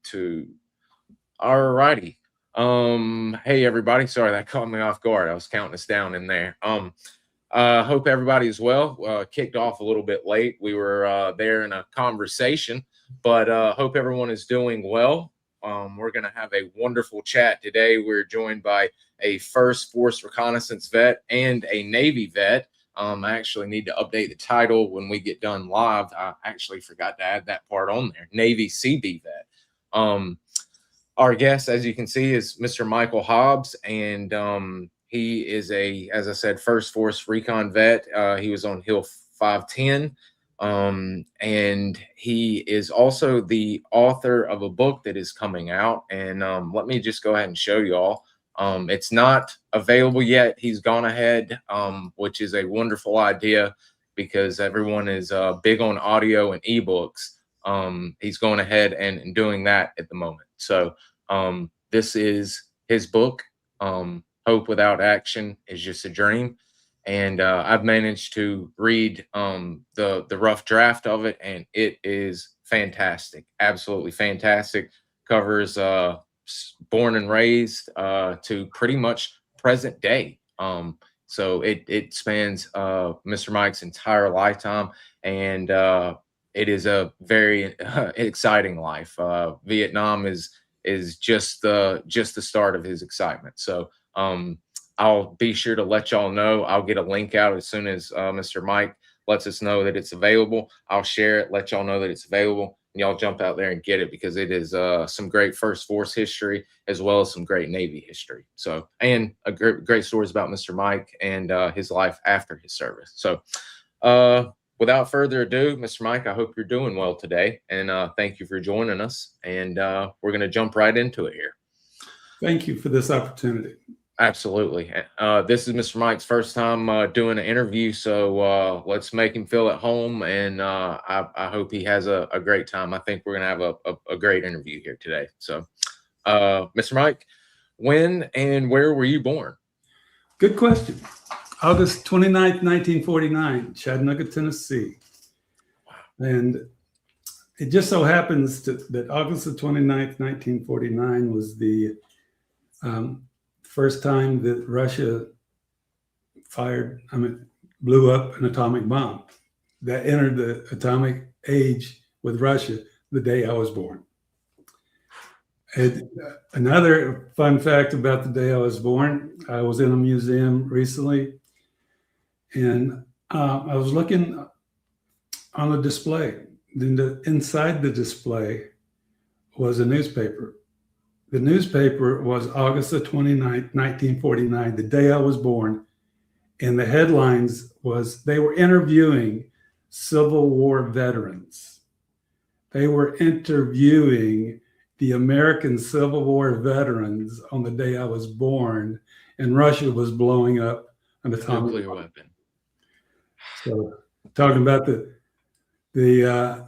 2. All righty. Hey everybody. Sorry, that caught me off guard. I was counting us down in there. Hope everybody is well. Kicked off a little bit late. We were there in a conversation, but hope everyone is doing well. We're going to have a wonderful chat today. We're joined by a First Force Reconnaissance vet and a Navy vet. I actually need to update the title when we get done live. I actually forgot to add that part on there. Navy CB vet. Our guest, as you can see, is Mr. Michael Hobbs, and he is as I said, First Force Recon vet. He was on Hill 510, and he is also the author of a book that is coming out. And let me just go ahead and show you all. It's not available yet. He's gone ahead, which is a wonderful idea because everyone is big on audio and ebooks. He's going ahead and doing that at the moment. So this is his book. Hope Without Action is Just a Dream. And I've managed to read the rough draft of it, and it is fantastic. Absolutely fantastic. Covers born and raised to pretty much present day. So it spans Mr. Mike's entire lifetime, and it is a very exciting life. Vietnam is just the start of his excitement. So I'll be sure to let y'all know. I'll get a link out as soon as Mr. Mike lets us know that it's available. I'll share it, let y'all know that it's available, and y'all jump out there and get it because it is some great First Force history as well as some great Navy history. So, and a great stories about Mr. Mike and his life after his service. So, without further ado, Mr. Mike, I hope you're doing well today, and thank you for joining us. And we're going to jump right into it here. Thank you for this opportunity. Absolutely. This is Mr. Mike's first time doing an interview, so let's make him feel at home, and I hope he has a great time. I think we're going to have a great interview here today. So, Mr. Mike, when and where were you born? Good question. August 29th, 1949, Chattanooga, Tennessee. Wow. And it just so happens that August the 29th, 1949 was the first time that Russia blew up an atomic bomb that entered the atomic age with Russia the day I was born. And another fun fact about the day I was born, I was in a museum recently, and I was looking on a display. Then inside the display was a newspaper. The newspaper was August the 29th, 1949, the day I was born. And the headlines was they were interviewing Civil War veterans. They were interviewing the American Civil War veterans on the day I was born, and Russia was blowing up an atomic nuclear weapon. So talking about the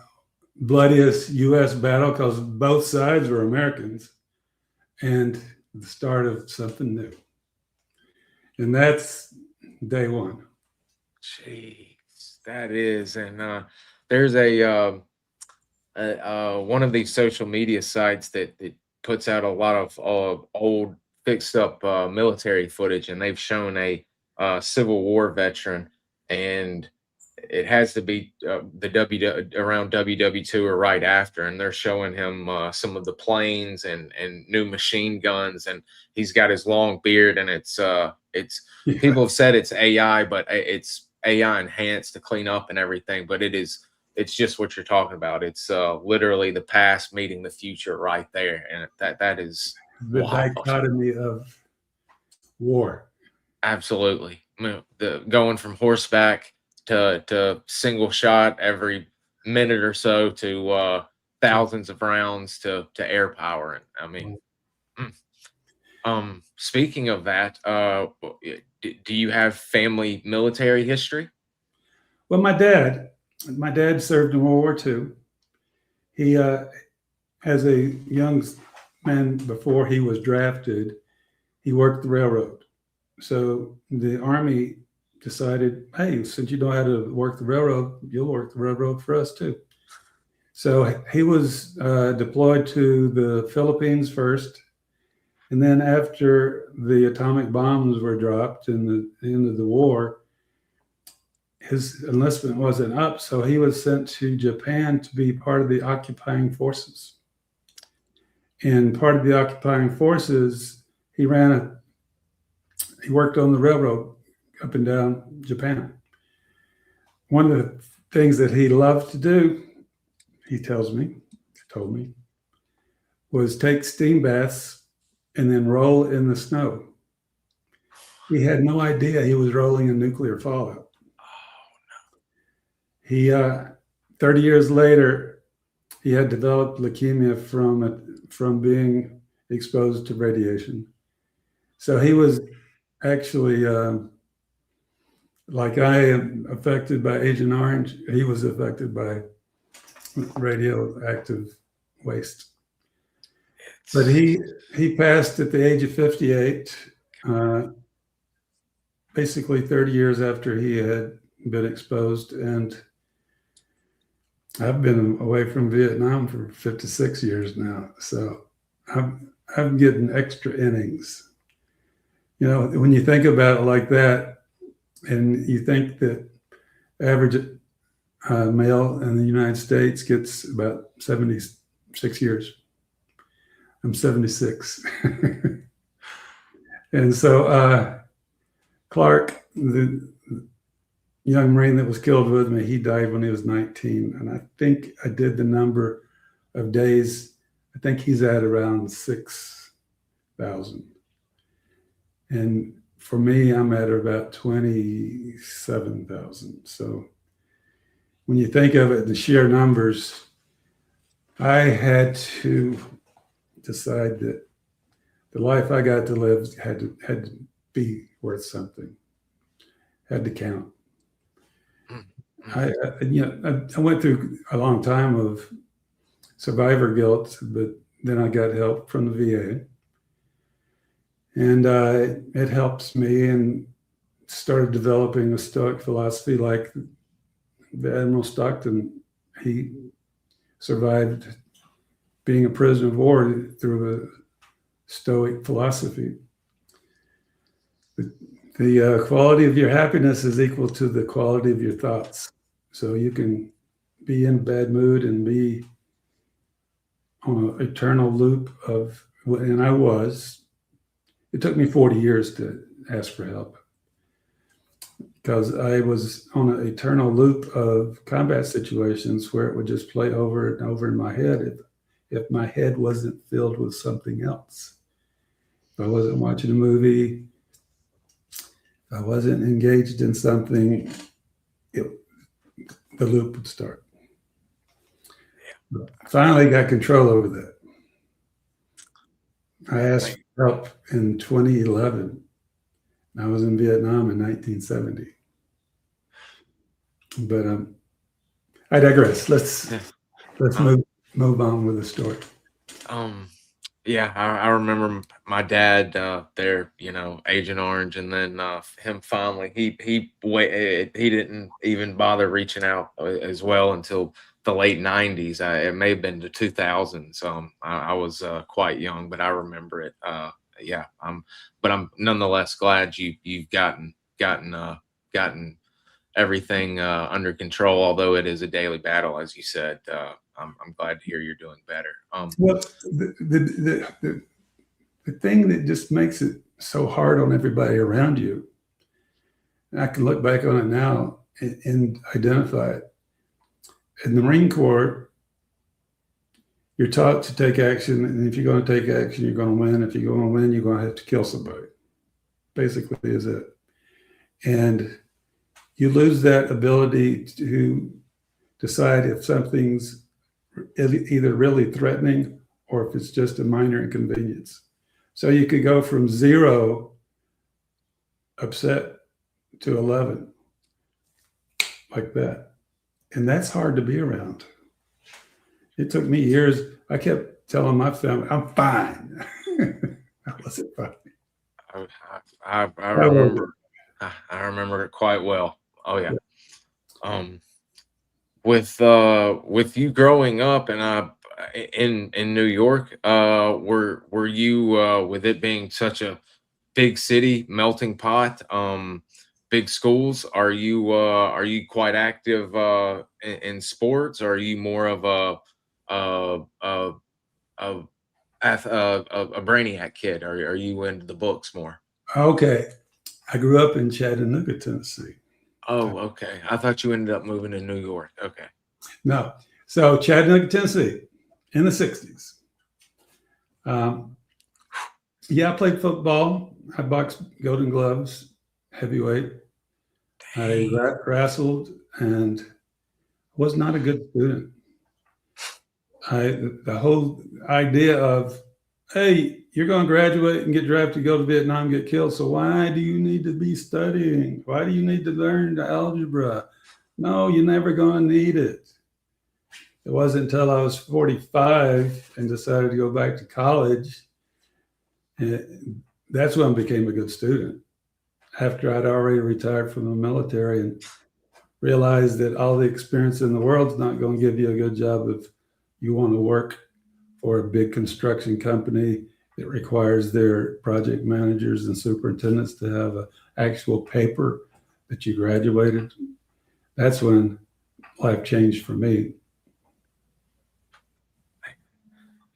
bloodiest U.S. battle, because both sides were Americans, and the start of something new. And that's day one. Jeez, that is. And there's one of these social media sites that puts out a lot of old fixed up military footage, and they've shown a Civil War veteran, and it has to be around WW2 or right after, and they're showing him some of the planes and new machine guns, and he's got his long beard, and it's people have said it's AI, but it's AI enhanced to clean up and everything, but it's just what you're talking about. It's literally the past meeting the future right there, and that is the dichotomy of war. Absolutely. The going from horseback to single shot every minute or so to thousands of rounds to air power. And I mean, speaking of that, do you have family military history? Well, my dad served in World War II. He, as a young man before he was drafted, he worked the railroad. So the Army decided, hey, since you know how to work the railroad, you'll work the railroad for us too. So he was deployed to the Philippines first. And then after the atomic bombs were dropped in the end of the war, his enlistment wasn't up. So he was sent to Japan to be part of the occupying forces. And part of the occupying forces, he worked on the railroad up and down Japan. One of the things that he loved to do, he told me, was take steam baths and then roll in the snow. He had no idea he was rolling in nuclear fallout. He, 30 years later, he had developed leukemia from being exposed to radiation. So he was actually, like I am affected by Agent Orange, he was affected by radioactive waste. But he passed at the age of 58, basically 30 years after he had been exposed. And I've been away from Vietnam for 56 years now. So I'm getting extra innings. You know, when you think about it like that, and you think that average male in the United States gets about 76 years. I'm 76. And so Clark, the young Marine that was killed with me, he died when he was 19. And I think I did the number of days. I think he's at around 6,000. And for me, I'm at about 27,000. So when you think of it, the sheer numbers, I had to decide that the life I got to live had to be worth something, had to count. I went through a long time of survivor guilt, but then I got help from the VA. And it helps me, and started developing a Stoic philosophy like the Admiral Stockton. He survived being a prisoner of war through a Stoic philosophy. The quality of your happiness is equal to the quality of your thoughts. So you can be in a bad mood and be on an eternal loop of, and I was. It took me 40 years to ask for help because I was on an eternal loop of combat situations where it would just play over and over in my head if my head wasn't filled with something else. If I wasn't watching a movie, if I wasn't engaged in something, the loop would start. But finally got control over that. I asked for help in 2011. I was in Vietnam in 1970. But I digress. Let's move on with the story. Yeah, I remember my dad there, you know, Agent Orange, and then him finally he didn't even bother reaching out as well until the late 90s. It may have been the 2000s. I was quite young, but I remember it. Yeah, but I'm nonetheless glad you've gotten everything under control, although it is a daily battle, as you said. I'm glad to hear you're doing better. Well, the thing that just makes it so hard on everybody around you, and I can look back on it now and identify it. In the Marine Corps, you're taught to take action, and if you're going to take action, you're going to win. If you're going to win, you're going to have to kill somebody. Basically, is it. And you lose that ability to decide if something's either really threatening or if it's just a minor inconvenience. So you could go from 0 upset to 11 like that. And that's hard to be around. It took me years. I kept telling my family, I'm fine. I wasn't fine. I remember. I remember it quite well. Oh yeah. with you growing up and in New York, were you with it being such a big city, melting pot, big schools, are you quite active in sports, or are you more of a a a, a brainiac kid? Are you into the books more? Okay. I grew up in Chattanooga, Tennessee. Oh, okay. I thought you ended up moving to New York. Okay. No. So Chattanooga, Tennessee in the 60s. Yeah, I played football. I boxed Golden Gloves, heavyweight. I Dang. wrestled and was not a good student. The whole idea of, hey, you're going to graduate and get drafted to go to Vietnam, get killed. So why do you need to be studying? Why do you need to learn the algebra? No, you're never going to need it. It wasn't until I was 45 and decided to go back to college. And that's when I became a good student. After I'd already retired from the military and realized that all the experience in the world is not going to give you a good job if you want to work for a big construction company that requires their project managers and superintendents to have an actual paper that you graduated. That's when life changed for me.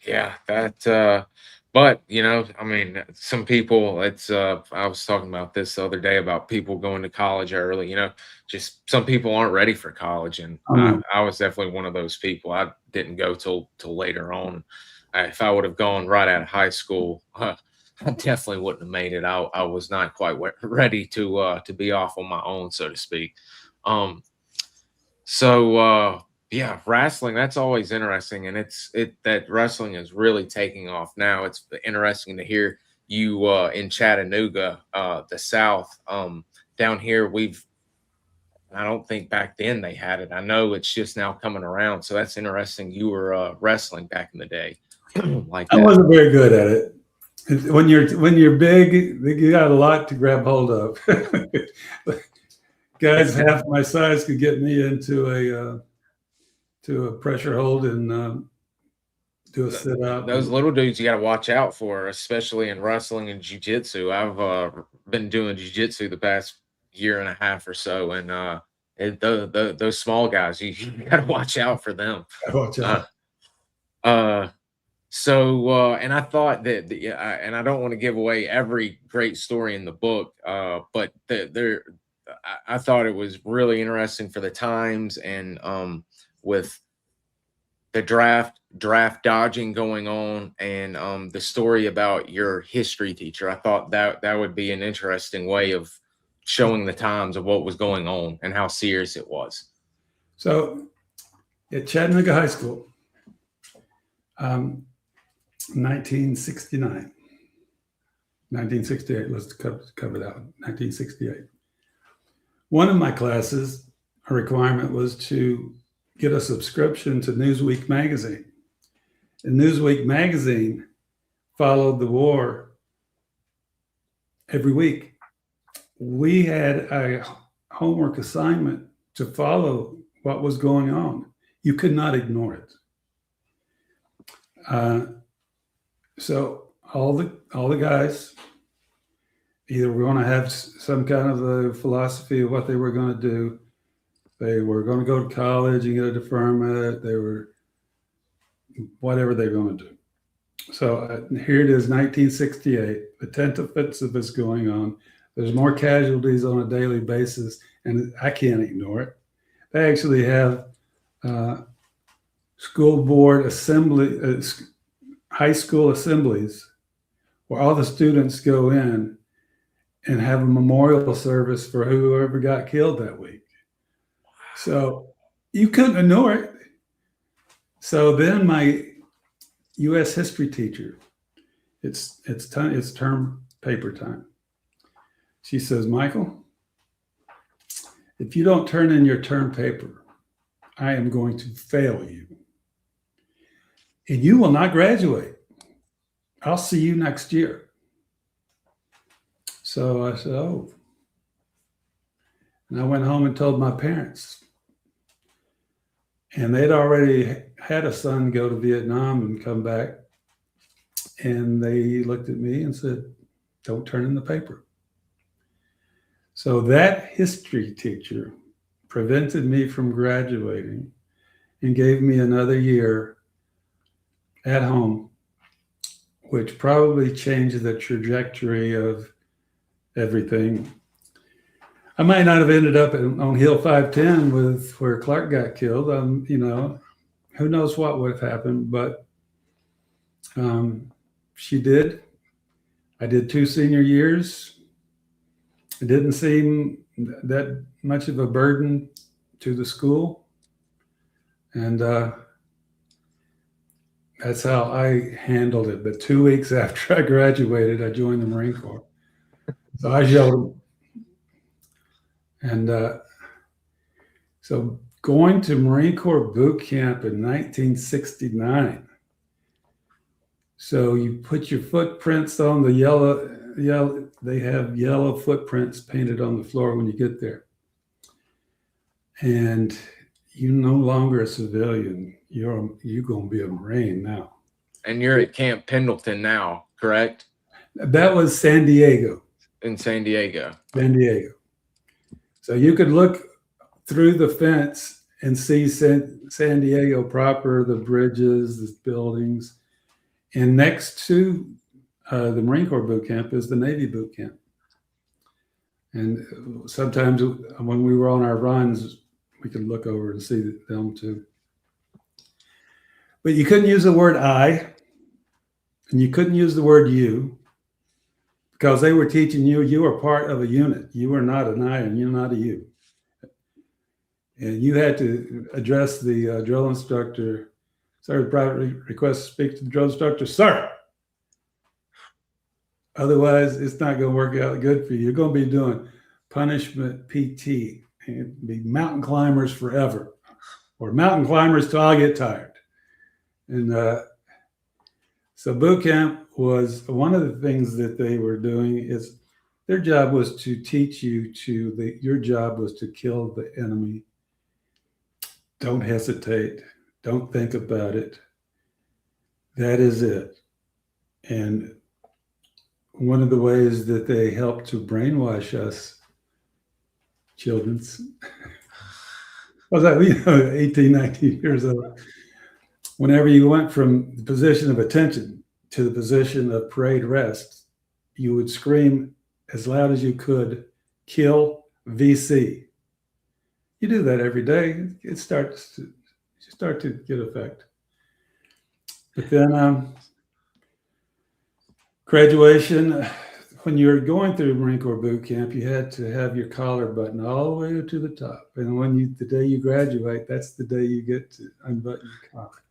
Yeah, but I mean, some people, it's I was talking about this the other day about people going to college early, just some people aren't ready for college, and Um, I was definitely one of those people. I didn't go till later on. If I would have gone right out of high school, I definitely wouldn't have made it. I was not quite ready to be off on my own, so to speak. Um, so yeah, wrestling, that's always interesting, and it that wrestling is really taking off now. It's interesting to hear you in Chattanooga, the South. Down here, I don't think back then they had it. I know it's just now coming around. So that's interesting. You were wrestling back in the day like I that. wasn't very good at it. When you're big, you got a lot to grab hold of. Guys half my size could get me into a pressure hold and do a sit up. Those little dudes you got to watch out for, especially in wrestling and jujitsu. I've been doing jujitsu the past year and a half or so, and those small guys, you got to watch out for them. Watch Uh, out. uh, and I thought that, yeah, and I don't want to give away every great story in the book, but I thought it was really interesting for the times, and with the draft dodging going on, and the story about your history teacher. I thought that would be an interesting way of showing the times of what was going on and how serious it was. So at Chattanooga High School, 1969, 1968, let's cover that one, 1968. One of my classes, a requirement was to get a subscription to Newsweek magazine. And Newsweek magazine followed the war every week. We had a homework assignment to follow what was going on. You could not ignore it. So all the guys either were going to have some kind of a philosophy of what they were going to do. They were going to go to college and get a deferment. They were whatever they're going to do. So here it is, 1968. The 10th offensive is going on. There's more casualties on a daily basis, and I can't ignore it. They actually have school board assembly, high school assemblies, where all the students go in and have a memorial service for whoever got killed that week. So you couldn't ignore it. So then my U.S. history teacher, it's term paper time. She says, Michael, if you don't turn in your term paper, I am going to fail you. And you will not graduate. I'll see you next year. So I said, oh. And I went home and told my parents. And they'd already had a son go to Vietnam and come back. And they looked at me and said, don't turn in the paper. So that history teacher prevented me from graduating and gave me another year at home, which probably changed the trajectory of everything. I might not have ended up on Hill 510 with where Clark got killed. Who knows what would have happened, but she did. I did 2 senior years. It didn't seem that much of a burden to the school. And that's how I handled it. But 2 weeks after I graduated, I joined the Marine Corps. So I yelled them. And so going to Marine Corps boot camp in 1969. So you put your footprints on the yellow, they have yellow footprints painted on the floor when you get there. And you're no longer a civilian. You're going to be a Marine now. And you're at Camp Pendleton now, correct? That was San Diego. In San Diego. San Diego. So you could look through the fence and see San Diego proper, the bridges, the buildings. And next to the Marine Corps boot camp is the Navy boot camp. And sometimes when we were on our runs, we could look over and see them too. But you couldn't use the word I, and you couldn't use the word you, because they were teaching you were part of a unit. You were not an I, and you're not a you. And you had to address the drill instructor. Sir, private request to speak to the drill instructor. Sir. Otherwise, it's not going to work out good for you. You're going to be doing punishment PT and be mountain climbers forever, or mountain climbers till I get tired. And so boot camp was one of the things that they were doing. Is their job was to teach you your job was to kill the enemy. Don't hesitate. Don't think about it. That is it. And one of the ways that they helped to brainwash us children's was that 18, 19 years old. Whenever you went from the position of attention to the position of parade rest, you would scream as loud as you could, kill VC. You do that every day. It starts to get effect. But then graduation, when you're going through Marine Corps boot camp, you had to have your collar buttoned all the way to the top. And the day you graduate, that's the day you get to unbutton your collar.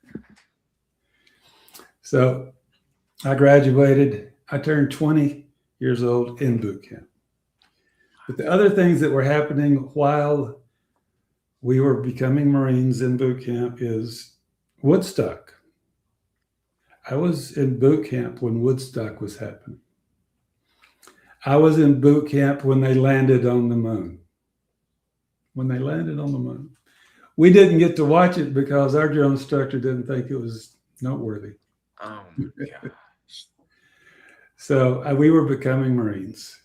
So I graduated. I turned 20 years old in boot camp. But the other things that were happening while we were becoming Marines in boot camp is Woodstock. I was in boot camp when Woodstock was happening. I was in boot camp when they landed on the moon. When they landed on the moon. We didn't get to watch it because our drill instructor didn't think it was noteworthy. Oh my gosh. So we were becoming Marines.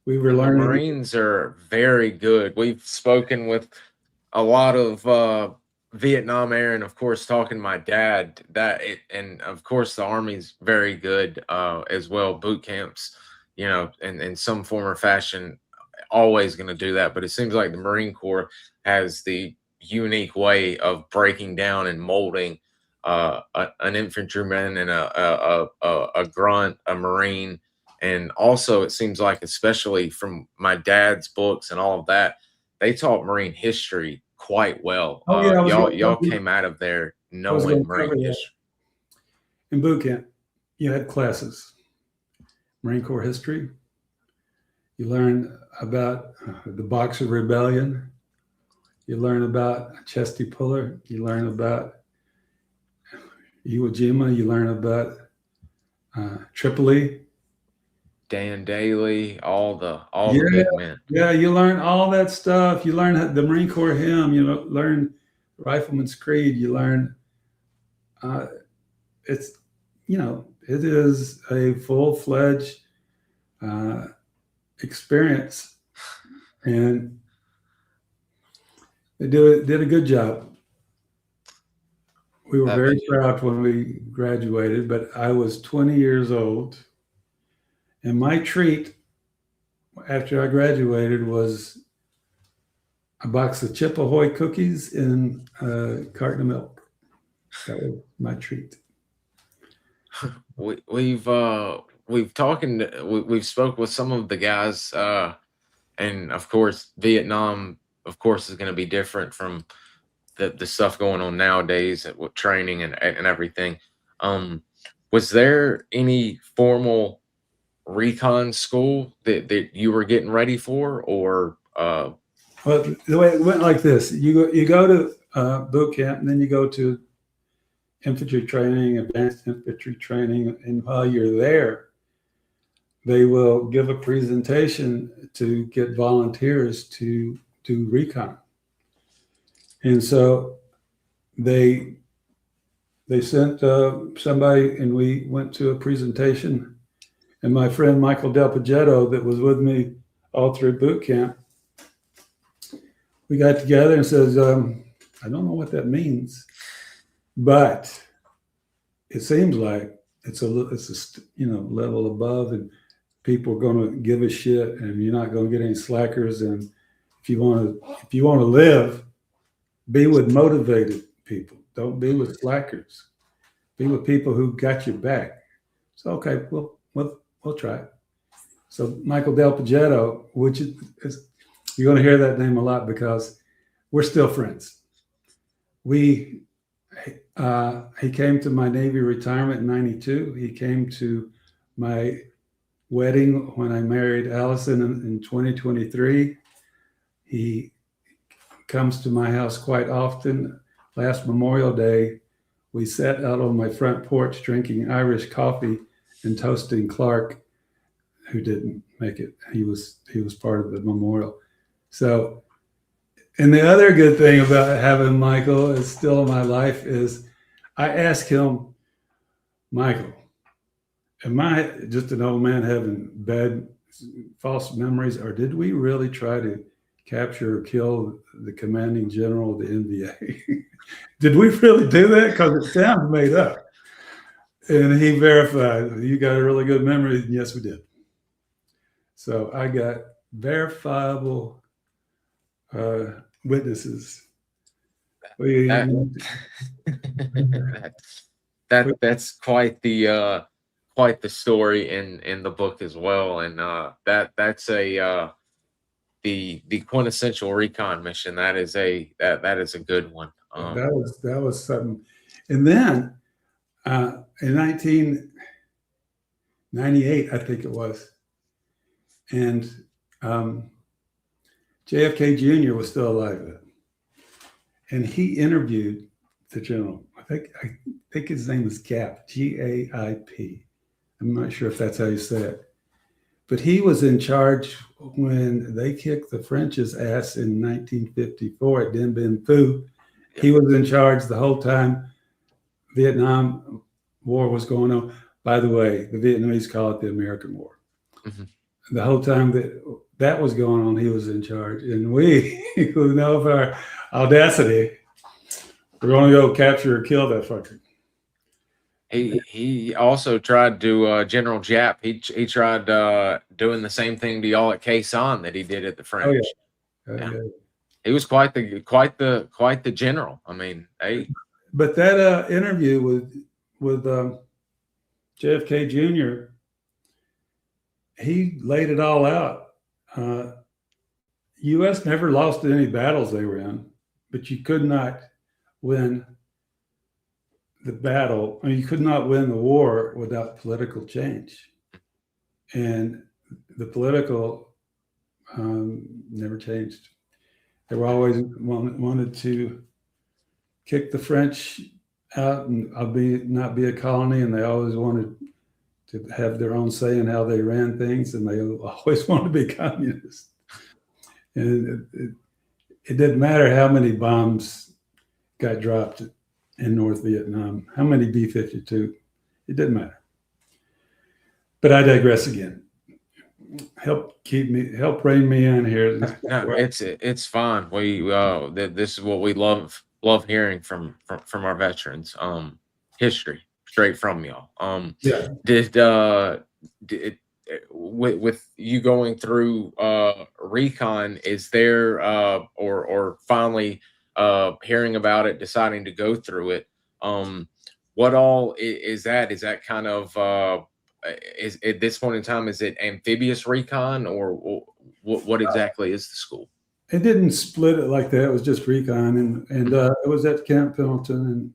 We were learning. The Marines are very good. We've spoken with a lot of Vietnam era, and of course talking to my dad, and of course the Army's very good as well. Boot camps, in some form or fashion, always going to do that. But it seems like the Marine Corps has the unique way of breaking down and molding an infantryman and a grunt, a Marine. And also it seems like, especially from my dad's books and all of that, they taught Marine history quite well. Y'all came out of there knowing Marine history. In boot camp, you had classes. Marine Corps history. You learn about the Boxer Rebellion. You learn about Chesty Puller. You learn about Iwo Jima. You learn about Tripoli. Dan Daly, all the big men. Yeah, you learn all that stuff. You learn the Marine Corps hymn. You learn Rifleman's Creed, you learn it's, it is a full-fledged experience, and they did a good job. We were very proud when we graduated, but I was 20 years old, and my treat after I graduated was a box of Chip Ahoy cookies and a carton of milk. That was my treat. We've spoke with some of the guys, and of course Vietnam, of course, is going to be different from the stuff going on nowadays with training and everything. Was there any formal recon school that you were getting ready for, or well, the way it went like this: you go to boot camp, and then you go to infantry training, advanced infantry training, and while you're there, they will give a presentation to get volunteers to do recon. And so they sent somebody, and we went to a presentation. And my friend Michael Del Pagetto, that was with me all through boot camp, we got together and says, I don't know what that means, but it seems like it's a level above, and people are going to give a shit, and you're not going to get any slackers. And if you want to live, be with motivated people. Don't be with slackers. Be with people who got your back. So okay, we'll try it. So Michael Del Pagetto, which is you're going to hear that name a lot because we're still friends. He came to my Navy retirement in '92. He came to my wedding when I married Allison in 2023. He comes to my house quite often. Last Memorial Day, we sat out on my front porch drinking Irish coffee and toasting Clark, who didn't make it. He was part of the memorial. So, and the other good thing about having Michael is still in my life is I ask him, Michael, am I just an old man having bad, false memories, or did we really try to capture or kill the commanding general of the NBA? Did we really do that? Because it sounds made up. And he verified, you got a really good memory. And yes, we did. So I got verifiable witnesses. That's quite the story in the book as well, and that's the quintessential recon mission. That is a good one. That was something. And then in 1998, I think it was, and JFK Jr. was still alive then, and he interviewed the general. I think his name is Gap, G-A-I-P. I'm not sure if that's how you say it, but he was in charge when they kicked the French's ass in 1954 at Dien Bien Phu. He was in charge the whole time Vietnam War was going on. By the way, the Vietnamese call it the American War. Mm-hmm. The whole time that was going on, he was in charge. And we, who know of our audacity, we're going to go capture or kill that fucker. He also tried to General Jap. He tried doing the same thing to y'all at Khe Sanh that he did at the French. Oh, yeah. He was quite the general. I mean, but that interview with JFK Jr., he laid it all out. U.S. never lost any battles they were in, but you could not win the battle. I mean, you could not win the war without political change. And the political never changed. They were always wanted to kick the French out and not be a colony, and they always wanted to have their own say in how they ran things, and they always wanted to be communist. And it didn't matter how many bombs got dropped in North Vietnam. How many B-52? It didn't matter. But I digress again. Help rein me in here. No, it's fine. This is what we love hearing from our veterans. History straight from y'all. Yeah. Did with you going through Recon, is there or finally hearing about it, deciding to go through it, what all is that? Is that kind of is at this point in time, is it amphibious recon, or what exactly is the school? It didn't split it like that. It was just Recon, and it was at Camp Pendleton, and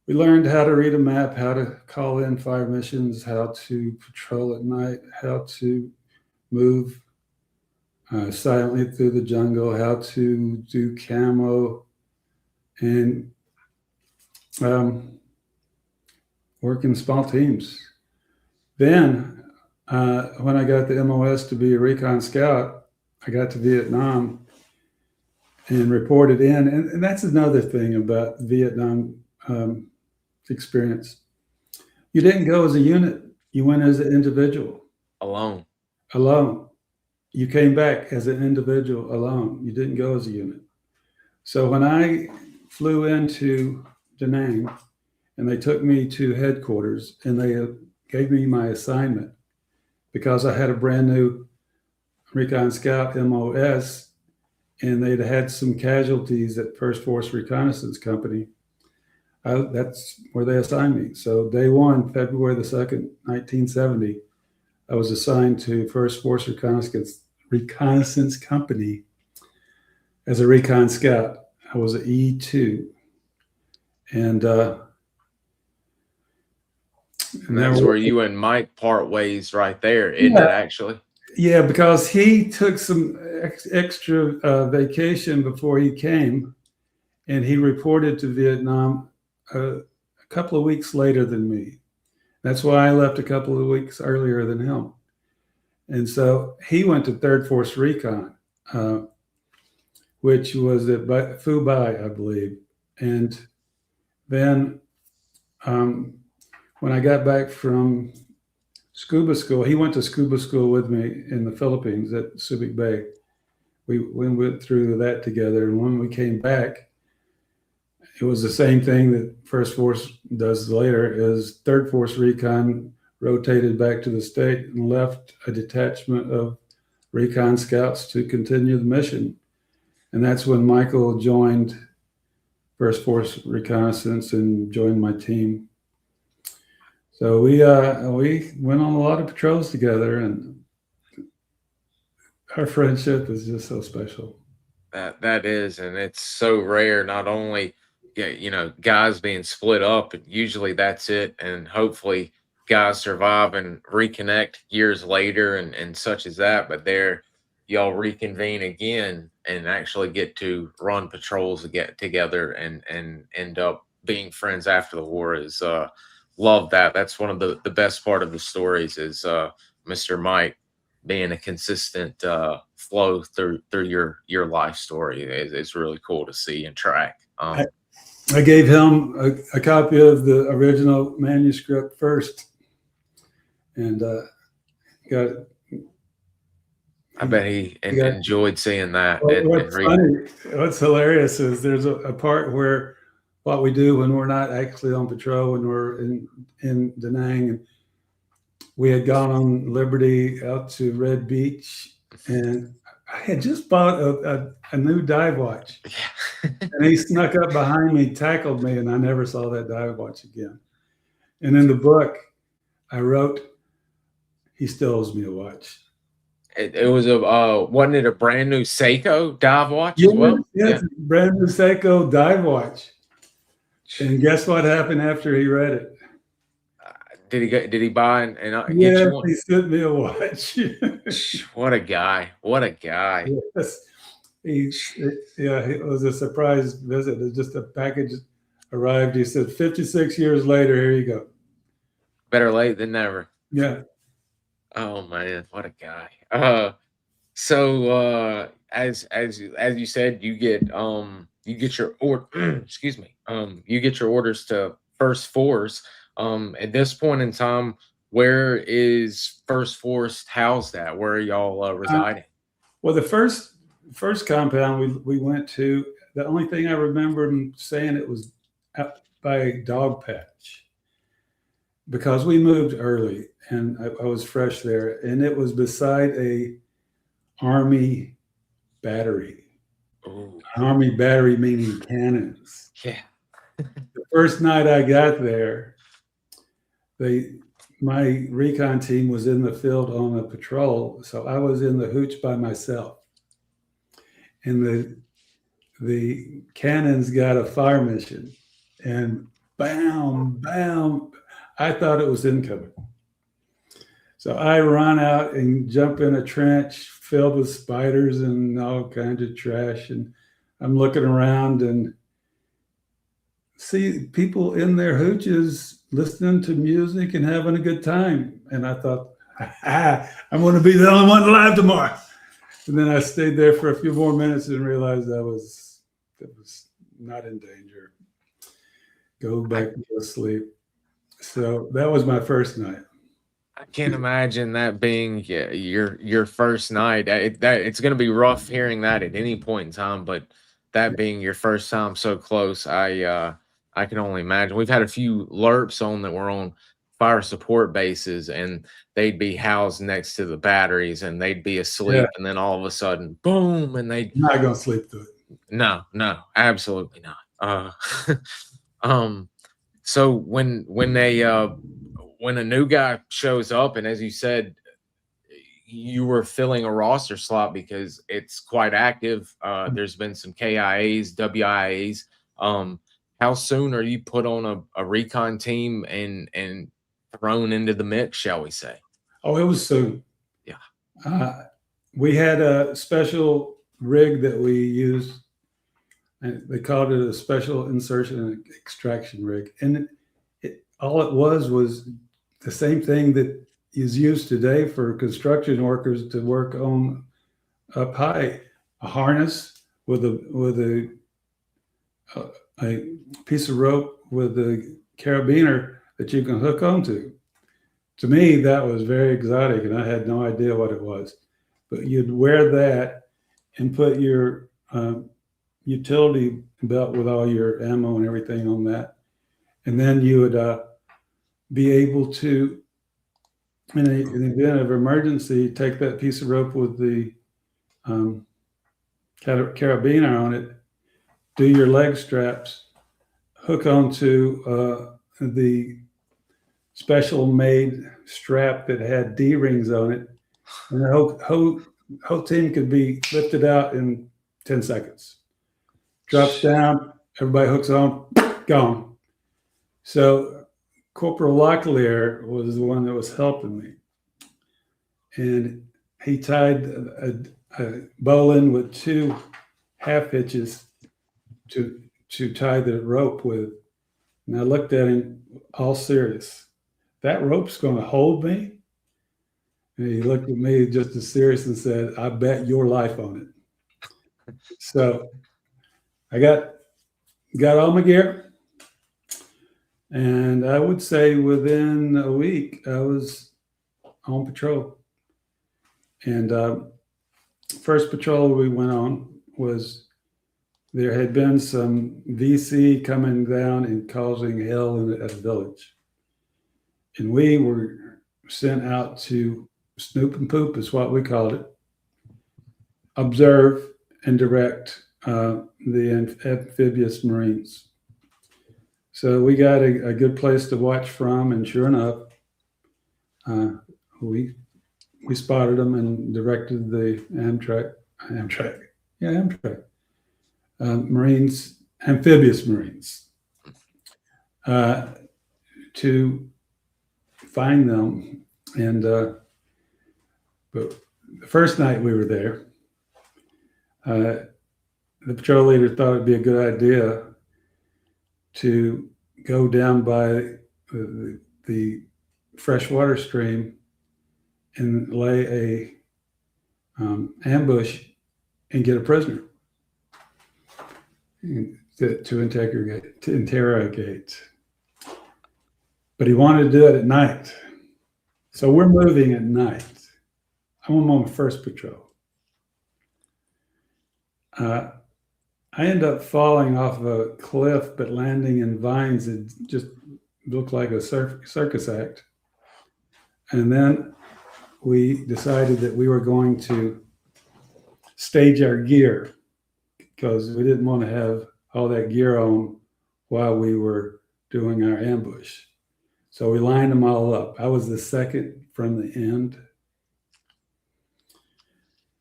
we learned how to read a map, how to call in fire missions, how to patrol at night, how to move silently through the jungle, how to do camo, and work in small teams. Then, when I got the MOS to be a recon scout, I got to Vietnam and reported in. And that's another thing about Vietnam experience. You didn't go as a unit. You went as an individual. Alone. You came back as an individual alone. You didn't go as a unit. So when I flew into Da Nang and they took me to headquarters and they gave me my assignment because I had a brand new Recon Scout MOS and they'd had some casualties at First Force Reconnaissance Company. That's where they assigned me. So day one, February the 2nd, 1970, I was assigned to First Force Reconnaissance Company as a recon scout. I was an E2. And that's where you and Mike part ways right there, isn't it, actually? Yeah, because he took some extra vacation before he came, and he reported to Vietnam a couple of weeks later than me. That's why I left a couple of weeks earlier than him. And so he went to Third Force Recon, which was at Phu Bai, I believe. And then when I got back from scuba school, he went to scuba school with me in the Philippines at Subic Bay. We went through that together. And when we came back, it was the same thing that First Force does later, is Third Force Recon rotated back to the state and left a detachment of recon scouts to continue the mission. And that's when Michael joined First Force Reconnaissance and joined my team. So we went on a lot of patrols together, and our friendship is just so special. That is, and it's so rare. Not only, guys being split up, and usually that's it, and hopefully guys survive and reconnect years later, and such as that. But there, y'all reconvene again and actually get to run patrols together and end up being friends after the war. Is love that. That's one of the best part of the stories is Mr. Mike being a consistent flow through your life story. It's really cool to see and track. I gave him a copy of the original manuscript first, and got it. I bet he enjoyed seeing that. What's hilarious is there's a part where what we do when we're not actually on patrol, when we're in Da Nang, and we had gone on Liberty out to Red Beach, and I had just bought a new dive watch. And he snuck up behind me, tackled me, and I never saw that dive watch again. And in the book, I wrote, he still owes me a watch. It was wasn't it a brand new Seiko dive watch as well? Yes, yeah. Brand new Seiko dive watch. And guess what happened after he read it? Did he buy and get you one? He sent me a watch. What a guy! What a guy! Yes. It was a surprise visit. It's just a package arrived. He said, 56 years later, here you go. Better late than never. Yeah. Oh man, what a guy. So as you said, you get you get your order. Excuse me. You get your orders to first force. At this point in time, where is first force housed at? Where are y'all Uh, residing? well, the first compound we went to, the only thing I remember him saying it was out by a dog patch because we moved early and I was fresh there, and it was beside a army battery. Oh, Army battery meaning cannons. yeah. The first night I got there, they my recon team was in the field on a patrol, so I was in the hooch by myself. And the cannons got a fire mission, and bam, bam, I thought it was incoming. So I run out and jump in a trench filled with spiders and all kinds of trash, and I'm looking around and see people in their hooches listening to music and having a good time. And I thought, I'm going to be the only one alive tomorrow. And then I stayed there for a few more minutes and realized I was not in danger. Go back to sleep. So that was my first night. I can't imagine that being your first night. That it's going to be rough hearing that at any point in time, but that being your first time so close, I can only imagine. We've had a few LERPs on that were on fire support bases, and they'd be housed next to the batteries, and they'd be Yeah, asleep, and then all of a sudden, boom, and they I'm not going to sleep through it. no, absolutely not. Um, so when a new guy shows up, and as you said, you were filling a roster slot because it's quite active. There's been some KIAs, WIAs. How soon are you put on a recon team and thrown into the mix, shall we say? Oh, it was soon. Yeah. We had a special rig that we used, and they called it a special insertion and extraction rig. And all it was the same thing that is used today for construction workers to work on up high, a harness with a piece of rope with a carabiner that you can hook onto. To me, that was very exotic, and I had no idea what it was. But you'd wear that and put your utility belt with all your ammo and everything on that, and then you would be able to, in the event of emergency, take that piece of rope with the carabiner on it, do your leg straps, hook onto the special made strap that had D rings on it, and the whole team could be lifted out in 10 seconds. Drops down, everybody hooks on, gone. So Corporal Locklear was the one that was helping me. And he tied a bowline with 2 half hitches to tie the rope with. And I looked at him all serious. That rope's going to hold me? And he looked at me just as serious and said, I bet your life on it. So I got all my gear. And I would say within a week, I was on patrol. And first patrol we went on was there had been some VC coming down and causing hell at a village. And we were sent out to snoop and poop is what we called it, observe and direct the amphibious Marines. So we got a good place to watch from, and sure enough, we spotted them and directed the Amtrak, Marines, amphibious Marines, to find them. And but the first night we were there, the patrol leader thought it'd be a good idea to go down by the freshwater stream and lay a ambush and get a prisoner. to interrogate. But he wanted to do it at night. So we're moving at night. I'm on my first patrol. I end up falling off of a cliff, but landing in vines. It just looked like a circus act. And then we decided that we were going to stage our gear because we didn't want to have all that gear on while we were doing our ambush. So we lined them all up. I was the second from the end.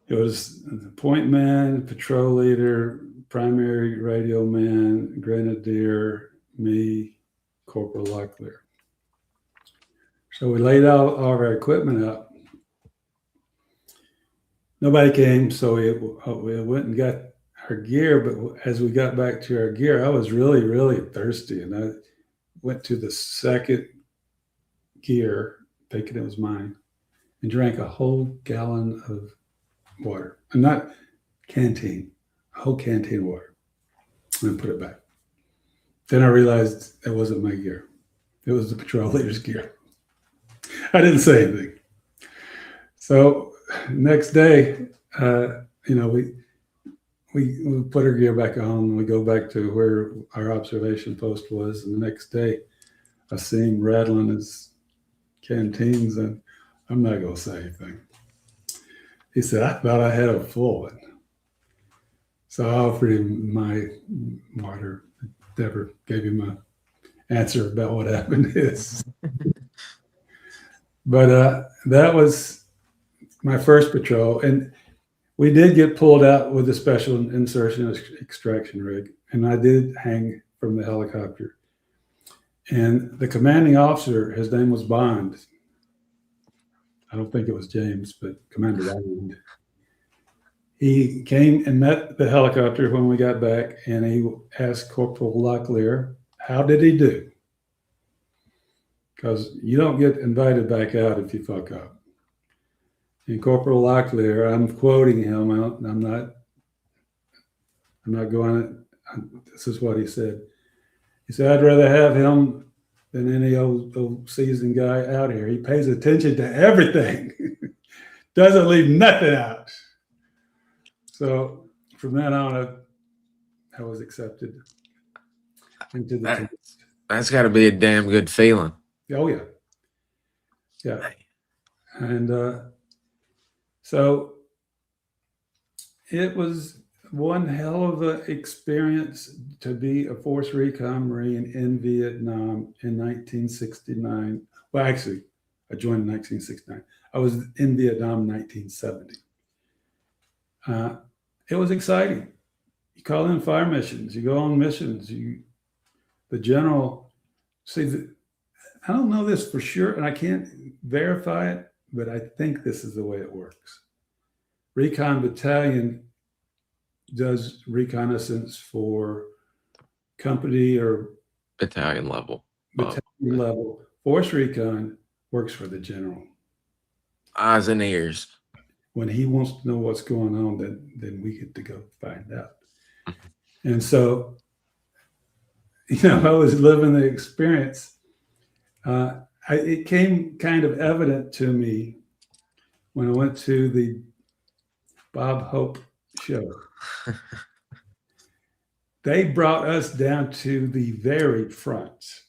It was the point man, patrol leader, primary radio man, grenadier, me, Corporal Locklear. So we laid out all of our equipment up. Nobody came, so we went and got our gear. But as we got back to our gear, I was really, really thirsty. And I went to the second gear, thinking it was mine, and drank a whole gallon of water. And not canteen, a whole canteen of water. And put it back. Then I realized it wasn't my gear. It was the patrol leader's gear. I didn't say anything. So next day, we put our gear back on and we go back to where our observation post was. And the next day, I see him rattling his canteens, and I'm not going to say anything. He said, I thought I had a full one. So I offered him my water. Never gave him an answer about what happened is. But that was my first patrol. And we did get pulled out with a special insertion extraction rig. And I did hang from the helicopter. And the commanding officer, his name was Bond. I don't think it was James, but Commander Bond. He came and met the helicopter when we got back, and he asked Corporal Locklear, how did he do? Because you don't get invited back out if you fuck up. And Corporal Locklear, I'm quoting him, I'm not going, this is what he said. He said, I'd rather have him than any old seasoned guy out here. He pays attention to everything. Doesn't leave nothing out. So from then on, I was accepted into the team. That's got to be a damn good feeling. Oh, yeah. Yeah. And so it was one hell of an experience to be a Force Recon Marine in Vietnam in 1969. Well, actually, I joined in 1969. I was in Vietnam in 1970. It was exciting. You call in fire missions. You go on missions. The general, I don't know this for sure, and I can't verify it, but I think this is the way it works. Recon Battalion does reconnaissance for company or battalion level. Level. Force Recon works for the general. Eyes and ears. When he wants to know what's going on, then we get to go find out. And so, I was living the experience. It came kind of evident to me when I went to the Bob Hope show. They brought us down to the very front.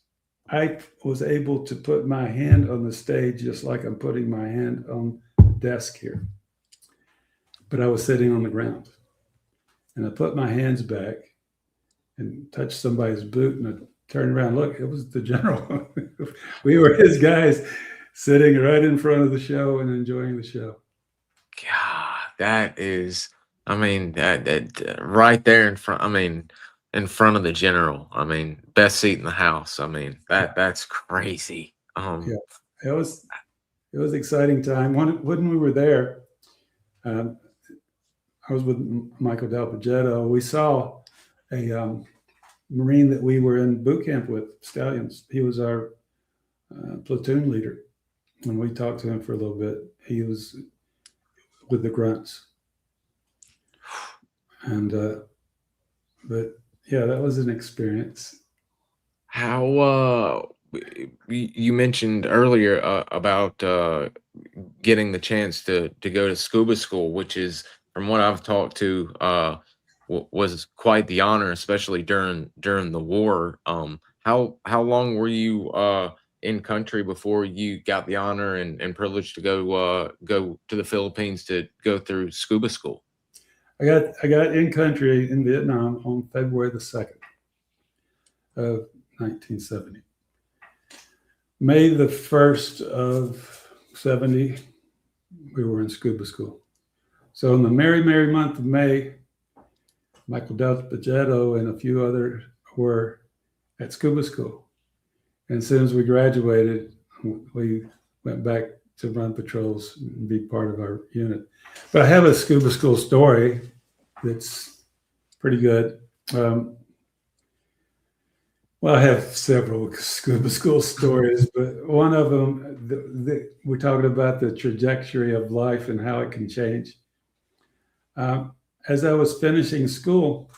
I was able to put my hand on the stage just like I'm putting my hand on the desk here. But I was sitting on the ground. And I put my hands back and touched somebody's boot, and I turned around. Look, it was the general. We were his guys sitting right in front of the show and enjoying the show. God, that is, that right there in front, in front of the general. Best seat in the house. That's crazy. Yeah, it was exciting time. When we were there, I was with Michael Del Progetto. We saw a Marine that we were in boot camp with, Stallions. He was our platoon leader. And we talked to him for a little bit. He was with the grunts. And, but yeah, that was an experience. How you mentioned earlier about getting the chance to go to scuba school, which is from what I've talked to was quite the honor, especially during the war. How long were you in country before you got the honor and privilege to go to the Philippines to go through scuba school? I got in country in Vietnam on February the 2nd of 1970. May the 1st of 70, we were in scuba school. So in the merry month of May, Michael Del Pagetto and a few others were at scuba school. And as soon as we graduated, we went back to run patrols and be part of our unit. But I have a scuba school story that's pretty good. Well, I have several scuba school stories, but one of them, we're talking about the trajectory of life and how it can change. As I was finishing school,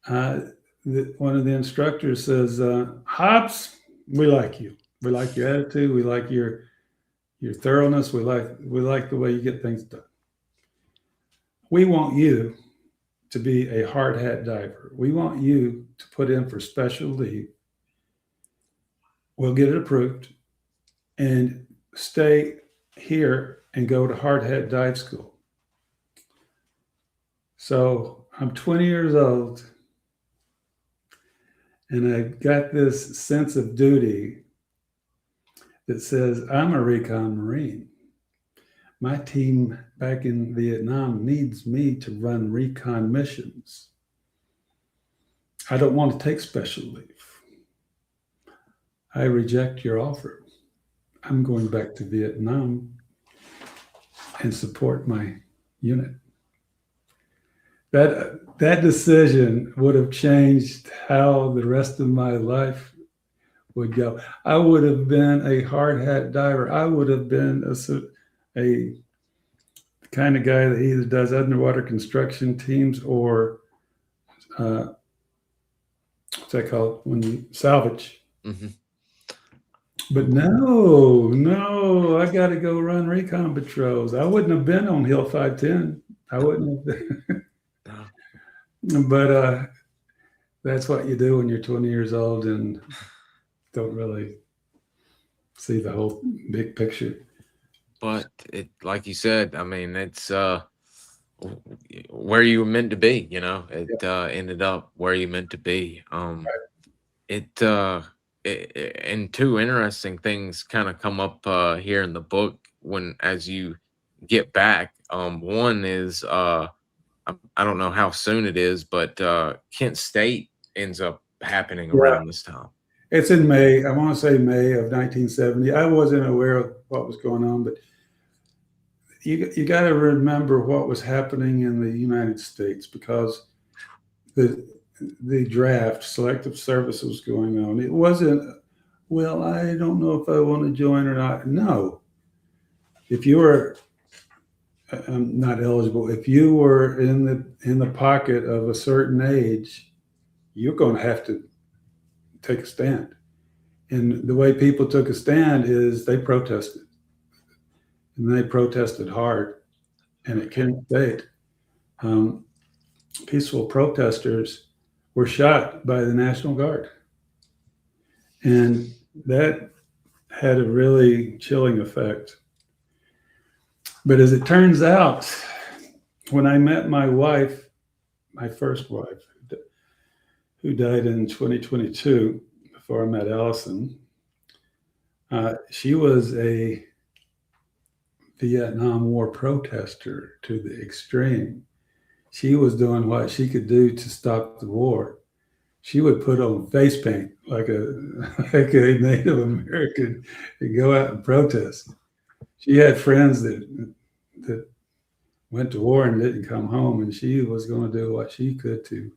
one of the instructors says, "Hobbs, we like you. We like your attitude. We like your thoroughness. We like the way you get things done. We want you to be a hard hat diver. We want you to put in for special leave. We'll get it approved and stay here and go to hard hat dive school." So I'm 20 years old and I've got this sense of duty that says I'm a Recon Marine. My team back in Vietnam needs me to run recon missions. I don't want to take special leave. I reject your offer. I'm going back to Vietnam and support my unit. That decision would have changed how the rest of my life would go. I would have been a hard hat diver. I would have been a kind of guy that either does underwater construction teams or what's that called when you salvage. Mm-hmm. But no, I got to go run recon patrols. I wouldn't have been on Hill 510. I wouldn't have been. But that's what you do when you're 20 years old and don't really see the whole big picture. But it, like you said, I mean, it's where you were meant to be. You know, it ended up where you meant to be. It and two interesting things kind of come up here in the book when as you get back. One is I don't know how soon it is, but Kent State ends up happening around this time. It's in May. I want to say May of 1970. I wasn't aware of what was going on, but you got to remember what was happening in the United States because the draft, selective service was going on. It wasn't, well, I don't know if I want to join or not. No. If you were not eligible, if you were in the pocket of a certain age, you're going to have to take a stand. And the way people took a stand is they protested. And they protested hard. And at Kent State, peaceful protesters were shot by the National Guard. And that had a really chilling effect. But as it turns out, when I met my wife, my first wife, who died in 2022, before I met Allison, she was a Vietnam War protester to the extreme. She was doing what she could do to stop the war. She would put on face paint like a Native American and go out and protest. She had friends that went to war and didn't come home, and she was going to do what she could to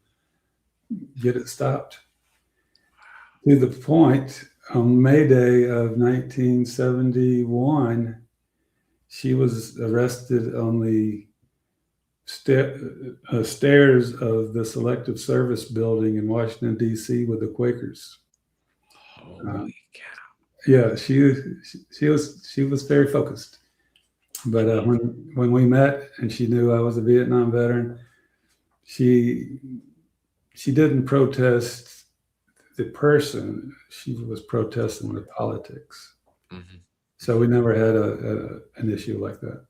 get it stopped. To the point, on May Day of 1971, she was arrested on the stairs of the Selective Service building in Washington, D.C. with the Quakers. Holy cow. Yeah, she was very focused. But when we met and she knew I was a Vietnam veteran, she didn't protest the person. She was protesting the politics. Mm-hmm. So we never had an issue like that.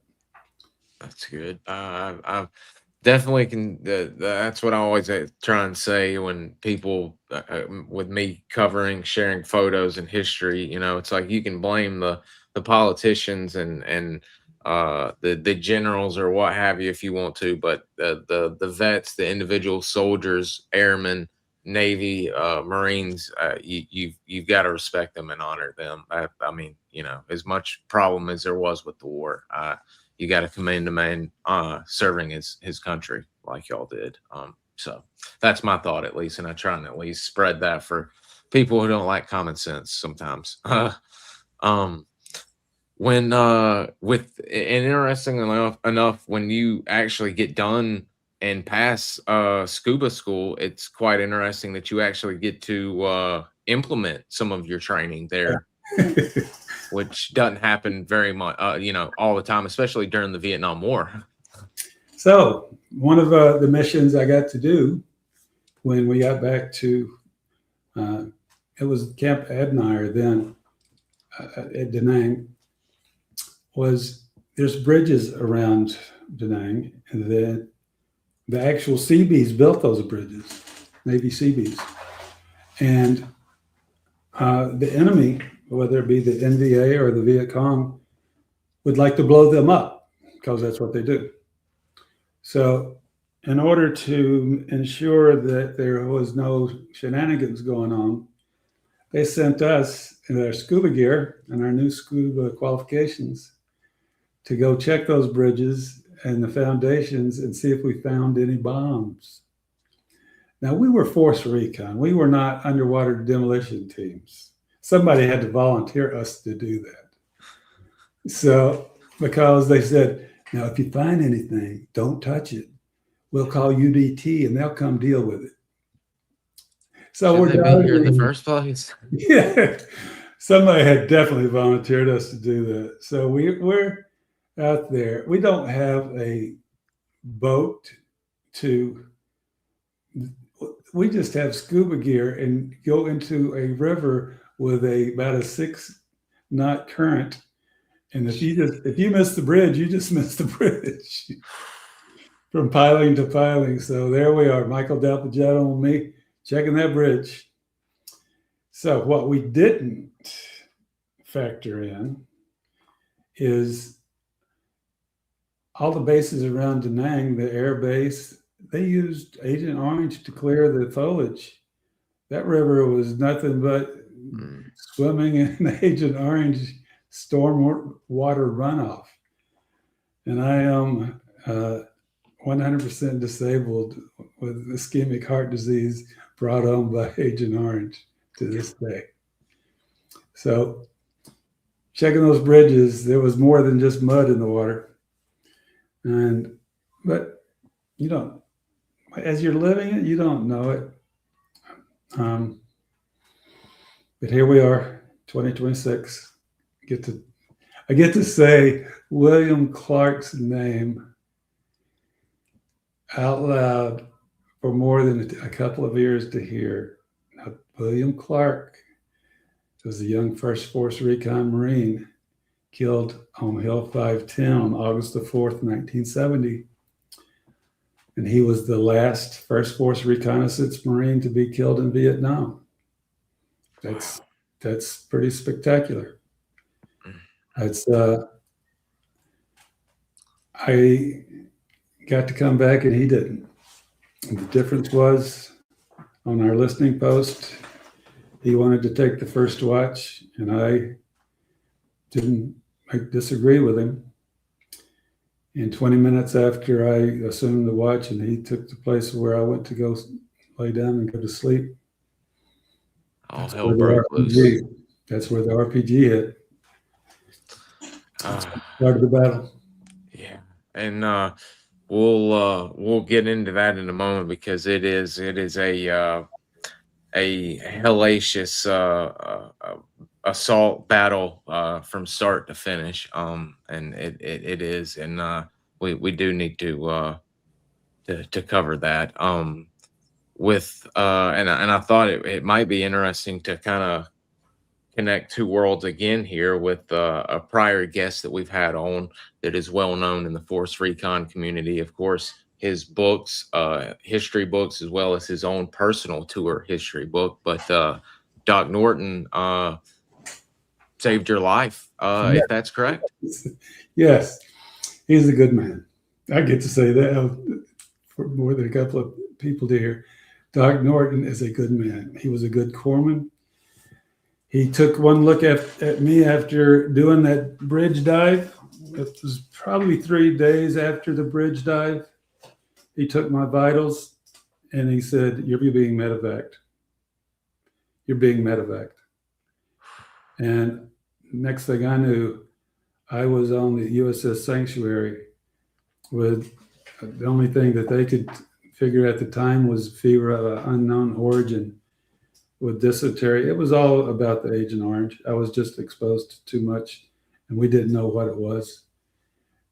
That's good. I definitely can. That's what I always try and say when people, with me covering, sharing photos and history. You know, it's like you can blame the politicians and the generals or what have you if you want to, but the vets, the individual soldiers, airmen, Navy, Marines, you've got to respect them and honor them. I mean, you know, as much problem as there was with the war, you got to commend a man serving his country like y'all did. So that's my thought, at least, and I try and at least spread that for people who don't like common sense sometimes. When with and interesting enough, when you actually get done and pass scuba school, it's quite interesting that you actually get to implement some of your training there. Which doesn't happen very much, you know, all the time, especially during the Vietnam War. So one of the missions I got to do when we got back to, it was Camp Admire then at Da Nang, was there's bridges around Da Nang, and then the actual Seabees built those bridges, Navy Seabees. And the enemy, whether it be the NVA or the Viet Cong, would like to blow them up because that's what they do. So in order to ensure that there was no shenanigans going on, they sent us in our scuba gear and our new scuba qualifications to go check those bridges and the foundations and see if we found any bombs. Now, we were force recon. We were not underwater demolition teams. Somebody had to volunteer us to do that. So, because they said, now, if you find anything, don't touch it. We'll call UDT and they'll come deal with it. So should we're they be here in the first place? Yeah, somebody had definitely volunteered us to do that. So we're out there. We don't have a boat we just have scuba gear and go into a river with about a 6-knot current. And if you miss the bridge, you just miss the bridge from piling to piling. So there we are, Michael Delpagetto and me checking that bridge. So what we didn't factor in is all the bases around Da Nang, the air base, they used Agent Orange to clear the foliage. That river was nothing but swimming in Agent Orange storm water runoff. And I am 100% disabled with ischemic heart disease brought on by Agent Orange to this day. So checking those bridges, there was more than just mud in the water. But you don't, as you're living it, you don't know it. But here we are, 2026. I get to say William Clark's name out loud for more than a couple of years to hear. Now, William Clark was a young First Force Recon Marine killed on Hill 510 on August the 4th, 1970. And he was the last First Force Reconnaissance Marine to be killed in Vietnam. That's pretty spectacular. I got to come back and he didn't. And the difference was on our listening post, he wanted to take the first watch and I disagreed with him. And 20 minutes after I assumed the watch and he took the place where I went to go lay down and go to sleep. All hell broke loose. That's where the RPG hit. Started the battle. Yeah. And we'll get into that in a moment because it is a hellacious assault battle from start to finish. And it is, and we do need to cover that. With and I thought it might be interesting to kind of connect two worlds again here with a prior guest that we've had on that is well known in the Force Recon community. Of course, his books, history books, as well as his own personal tour history book. But Doc Norton saved your life, Yeah. if that's correct. Yes, he's a good man. I get to say that for more than a couple of people to hear. Doc Norton is a good man. He was a good corpsman. He took one look at me after doing that bridge dive. It was probably 3 days after the bridge dive. He took my vitals and he said, "You're being medevaced. You're being medevaced." And next thing I knew, I was on the USS Sanctuary with the only thing that they could figure at the time was fever of unknown origin with dysentery. It was all about the Agent Orange. I was just exposed to too much, and we didn't know what it was.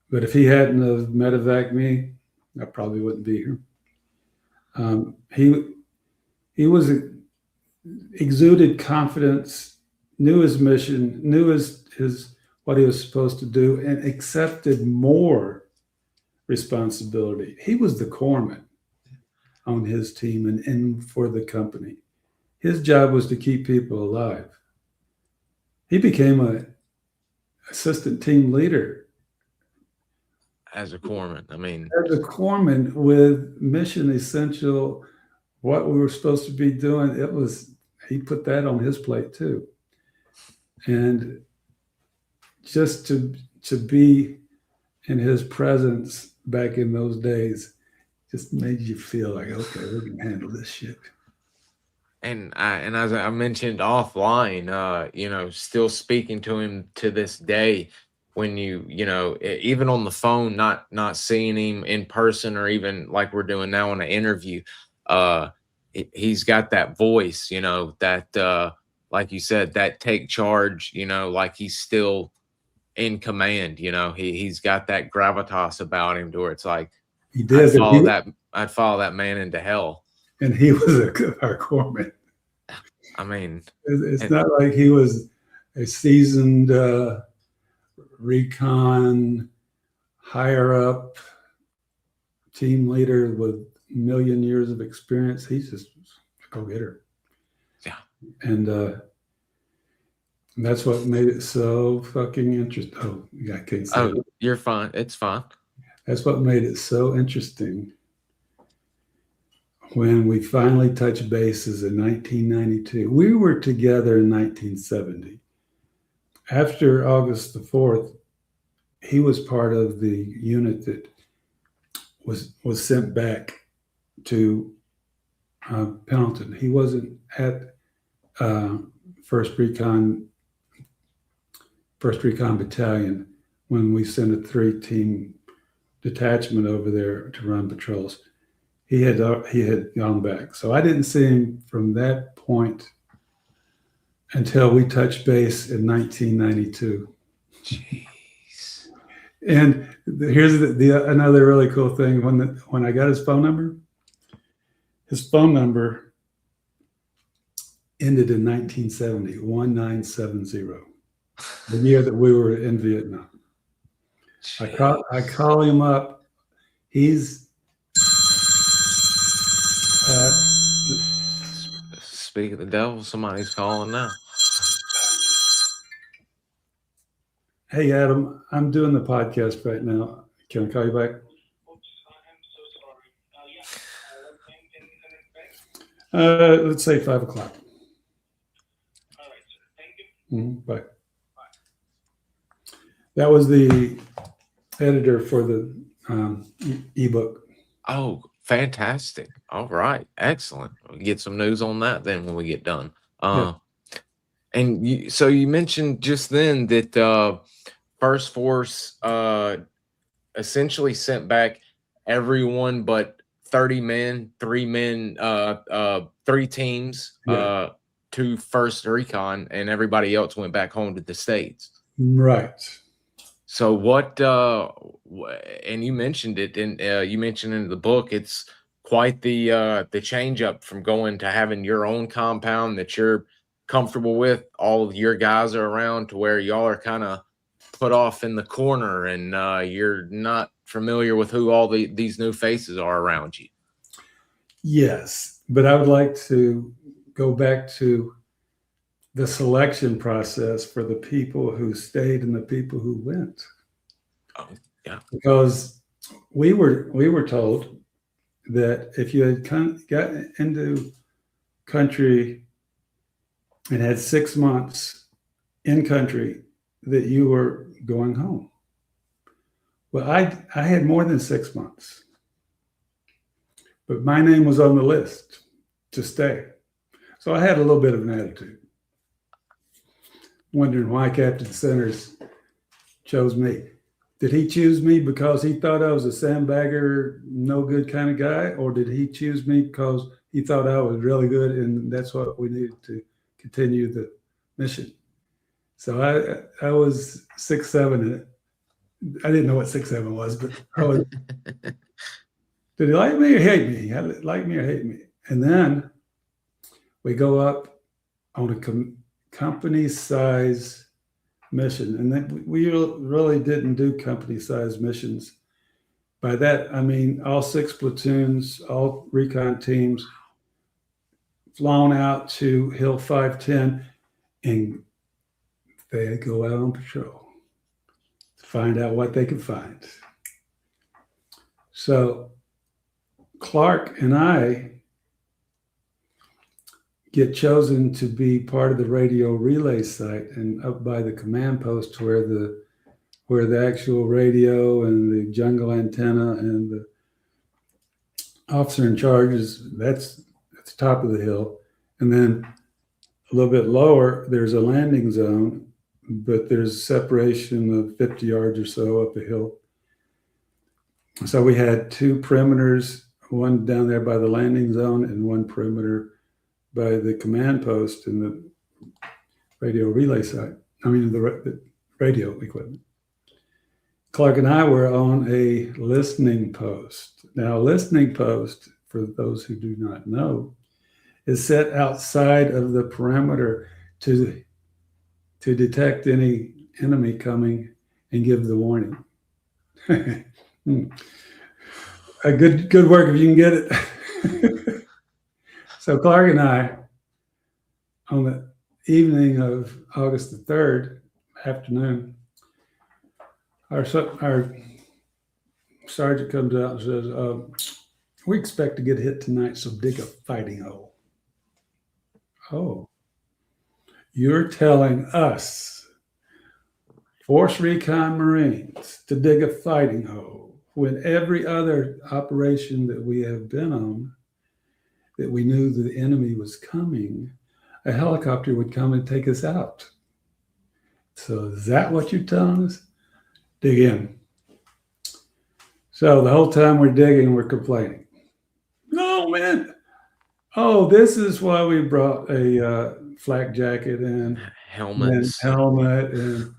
But if he hadn't have medevaced me, I probably wouldn't be here. He was exuded confidence, knew his mission, knew his what he was supposed to do, and accepted more responsibility. He was the corpsman on his team and for the company. His job was to keep people alive. He became an assistant team leader As a corpsman, I mean, as a corpsman with mission essential, what we were supposed to be doing. He put that on his plate too. And just to be in his presence back in those days just made you feel like, okay, we can handle this shit. and as I mentioned offline, still speaking to him to this day. When even on the phone, not seeing him in person, or even like we're doing now in an interview, uh, he's got that voice, that like you said, that take charge, like he's still in command. He's got that gravitas about him to where it's like He did. I'd follow that man into hell. And he was our corpsman. I mean, It's not like he was a seasoned recon higher up team leader with a million years of experience. He's just a go-getter. Yeah. And that's what made it so fucking interesting. Oh, yeah, I can't say it. You're fine. It's fine. That's what made it so interesting when we finally touched bases in 1992. We were together in 1970. After August the 4th, he was part of the unit that was sent back to Pendleton. He wasn't at First Recon Battalion when we sent a 3-team detachment over there to run patrols. He had gone back, so I didn't see him from that point until we touched base in 1992. Jeez. And here's another really cool thing. When I got his phone number ended in 1970, 1970, the year that we were in Vietnam. Jeez. I call him up. He's speak of the devil, somebody's calling now. Hey, Adam, I'm doing the podcast right now. Can I call you back? Let's say 5 o'clock. All right, sir. Thank you. Bye. That was the editor for the ebook. Oh, fantastic. All right. Excellent. We'll get some news on that then when we get done. Yeah. And so you mentioned just then that First Force essentially sent back everyone but 30 men, 3 men, 3 teams, Yeah. to first recon, and everybody else went back home to the States. Right. So what, and you mentioned it, and you mentioned in the book, it's quite the change up from going to having your own compound that you're comfortable with, all of your guys are around, to where y'all are kind of put off in the corner, and you're not familiar with who all these new faces are around you. Yes, but I would like to go back to the selection process for the people who stayed and the people who went. Oh, yeah. Because we were told that if you had got into country and had 6 months in country, that you were going home. Well, I had more than 6 months, but my name was on the list to stay. So I had a little bit of an attitude, wondering why Captain Centers chose me. Did he choose me because he thought I was a sandbagger, no good kind of guy? Or did he choose me because he thought I was really good and that's what we needed to continue the mission? So I was 6'7". I didn't know what 6'7" was, but did he like me or hate me? Like me or hate me? And then we go up on a company size mission, and then we really didn't do company size missions. By that I mean all 6 platoons, all recon teams, flown out to Hill 510, and they go out on patrol to find out what they can find. So Clark and I get chosen to be part of the radio relay site, and up by the command post where the actual radio and the jungle antenna and the officer in charge is, that's at the top of the hill. And then a little bit lower, there's a landing zone, but there's separation of 50 yards or so up a hill. So we had 2 perimeters, one down there by the landing zone and one perimeter by the command post and the radio relay site. I mean, the radio equipment. Clark and I were on a listening post. Now, a listening post, for those who do not know, is set outside of the perimeter to detect any enemy coming and give the warning. A good work if you can get it. So Clark and I, on the evening of August the 3rd, afternoon, our sergeant comes out and says, we expect to get hit tonight, so dig a fighting hole. Oh, you're telling us, Force Recon Marines, to dig a fighting hole when every other operation that we have been on, that we knew the enemy was coming, a helicopter would come and take us out. So is that what you're telling us? Dig in. So the whole time we're digging, we're complaining. No, man. Oh, this is why we brought a flak jacket and helmets, and helmet, and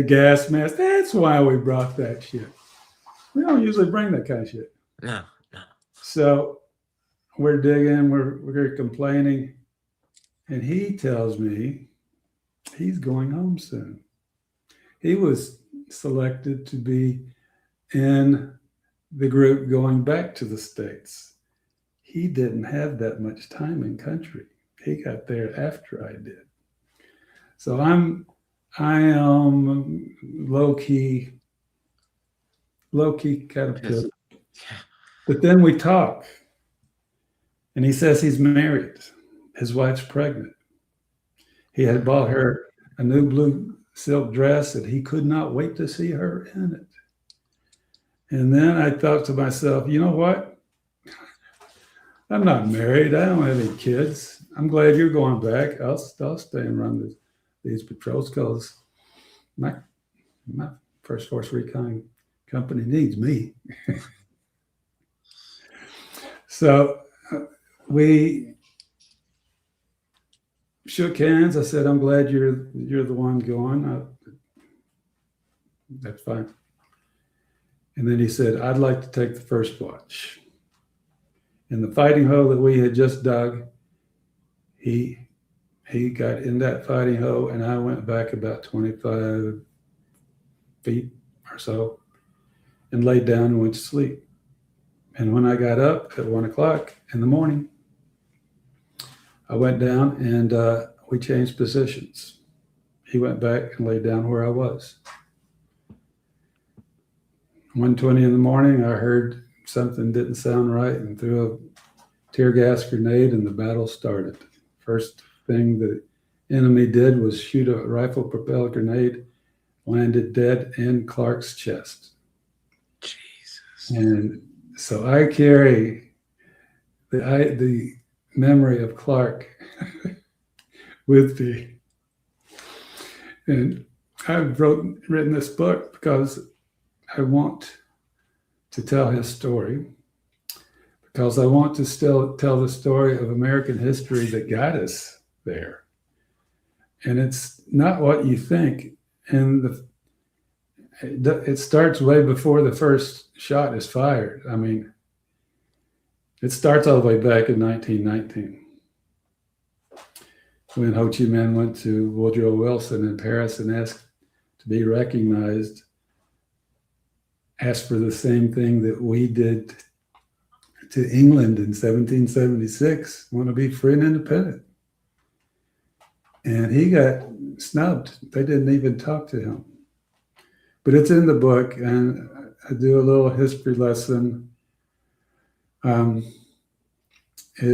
gas mask. That's why we brought that shit. We don't usually bring that kind of shit. No. So we're digging, we're complaining, and he tells me he's going home soon. He was selected to be in the group going back to the States. He didn't have that much time in country. He got there after I did. So I am low key kind of pissed. But then we talk, and he says he's married. His wife's pregnant. He had bought her a new blue silk dress, and he could not wait to see her in it. And then I thought to myself, you know what? I'm not married. I don't have any kids. I'm glad you're going back. I'll stay and run these patrols because my First Force Recon company needs me. So we shook hands. I said, "I'm glad you're the one going. That's fine." And then he said, "I'd like to take the first watch." In the fighting hole that we had just dug, he got in that fighting hole, and I went back about 25 feet or so and laid down and went to sleep. And when I got up at 1 o'clock in the morning, I went down and we changed positions. He went back and laid down where I was. 1:20 in the morning, I heard something didn't sound right and threw a tear gas grenade, and the battle started. First thing the enemy did was shoot a rifle propelled grenade, landed dead in Clark's chest. Jesus. And so I carry the memory of Clark with me. And I've written this book because I want to tell his story, because I want to still tell the story of American history that got us there. And it's not what you think. And it starts way before the first shot is fired. I mean, it starts all the way back in 1919 when Ho Chi Minh went to Woodrow Wilson in Paris and asked to be recognized, asked for the same thing that we did to England in 1776, want to be free and independent. And he got snubbed. They didn't even talk to him. But it's in the book, and I do a little history lesson. It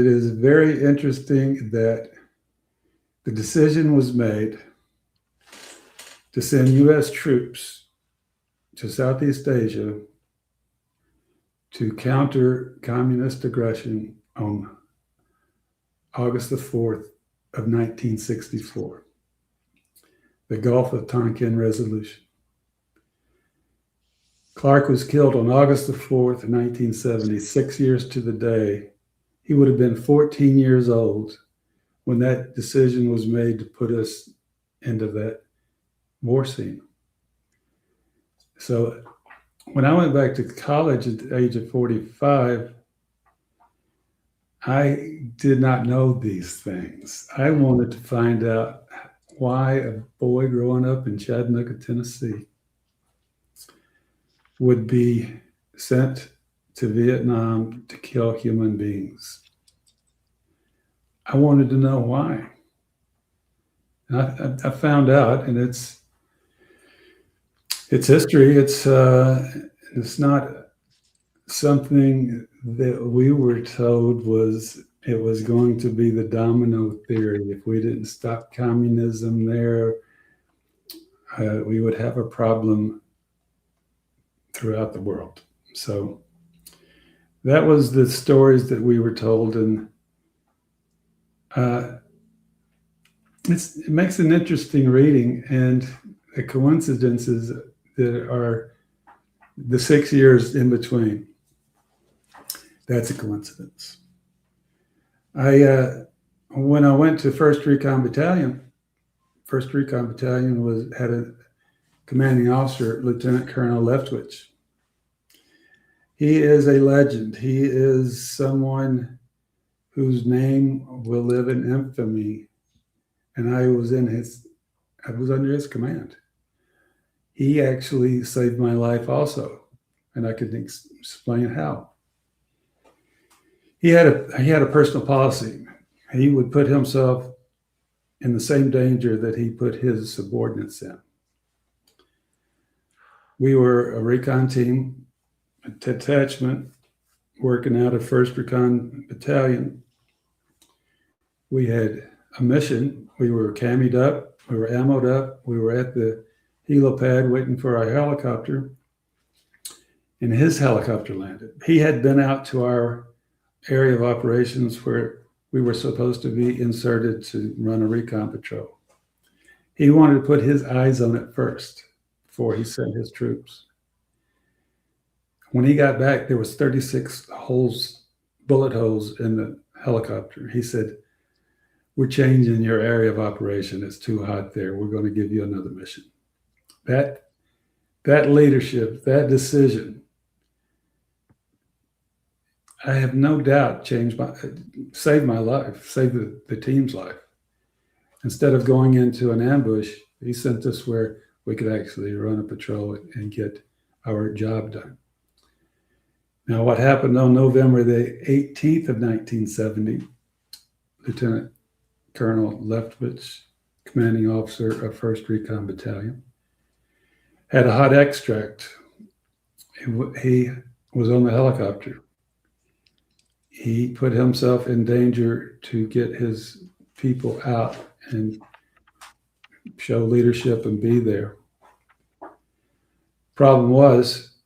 is very interesting that the decision was made to send U.S. troops to Southeast Asia to counter communist aggression on August the 4th of 1964, the Gulf of Tonkin Resolution. Clark was killed on August the 4th, 1970, 6 years to the day. He would have been 14 years old when that decision was made to put us into that war scene. So when I went back to college at the age of 45, I did not know these things. I wanted to find out why a boy growing up in Chattanooga, Tennessee, would be sent to Vietnam to kill human beings. I wanted to know why. And I found out, and it's history. It's not something that we were told it was going to be the domino theory. If we didn't stop communism there, we would have a problem throughout the world. So that was the stories that we were told, and it makes an interesting reading, and the coincidences that are the 6 years in between. That's a coincidence. When I went to First Recon Battalion had a commanding officer, Lieutenant Colonel Leftwich. He is a legend. He is someone whose name will live in infamy. And I was under his command. He actually saved my life also, and I could explain how. He had a personal policy. He would put himself in the same danger that he put his subordinates in. We were a recon team, a detachment working out of 1st Recon Battalion. We had a mission. We were cammied up. We were ammoed up. We were at the helipad waiting for our helicopter, and his helicopter landed. He had been out to our area of operations where we were supposed to be inserted to run a recon patrol. He wanted to put his eyes on it first before he sent his troops. When he got back, there was 36 holes bullet holes in the helicopter. He said, "We're changing your area of operation. It's too hot there. We're going to give you another mission." That leadership, that decision, I have no doubt saved my life, saved the team's life. Instead of going into an ambush, he sent us where we could actually run a patrol and get our job done. Now, what happened on November the 18th of 1970, Lieutenant Colonel Leftwich, commanding officer of 1st Recon Battalion, had a hot extract. He was on the helicopter. He put himself in danger to get his people out and show leadership and be there. Problem was,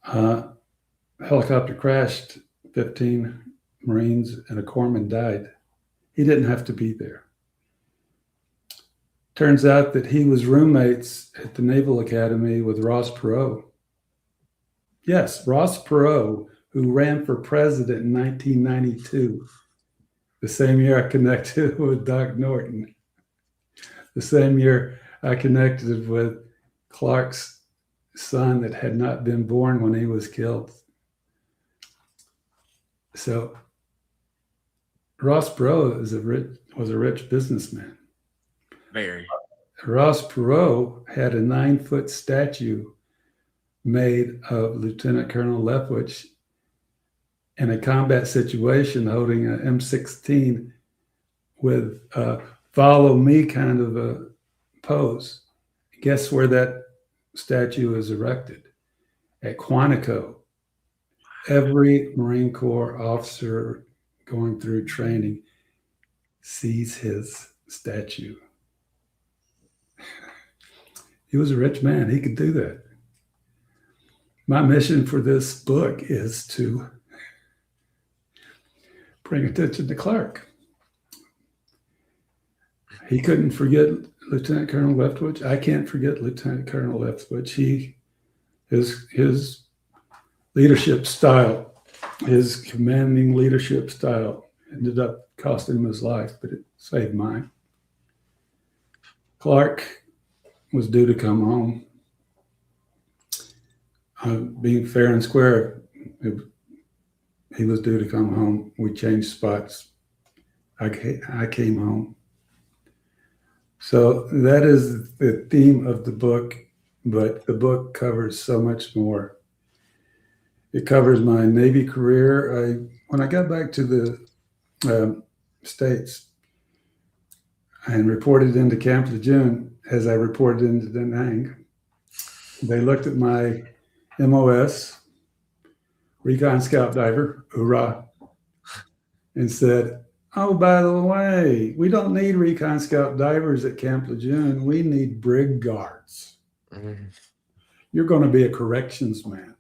helicopter crashed, 15 Marines and a corpsman died. He didn't have to be there. Turns out that he was roommates at the Naval Academy with Ross Perot. Yes, Ross Perot, who ran for president in 1992, the same year I connected with Doc Norton, the same year I connected with Clark's son that had not been born when he was killed. So Ross Perot was a rich businessman. Very. Ross Perot had a 9-foot statue made of Lieutenant Colonel Leftwich in a combat situation holding an M16 with a follow me kind of a pose. Guess where that statue is erected? At Quantico. Every Marine Corps officer going through training sees his statue. He was a rich man. He could do that. My mission for this book is to bring attention to Clark. He couldn't forget Lieutenant Colonel Leftwich. I can't forget Lieutenant Colonel Leftwich. His leadership style, his commanding leadership style ended up costing him his life, but it saved mine. Clark was due to come home. Being fair and square, he was due to come home. We changed spots. I came home. So that is the theme of the book, but the book covers so much more. It covers my Navy career. When I got back to the States and reported into Camp Lejeune, as I reported into Da Nang, they looked at my MOS, Recon Scout Diver, hoorah, and said, "Oh, by the way, we don't need Recon Scout Divers at Camp Lejeune. We need brig guards. You're going to be a corrections man."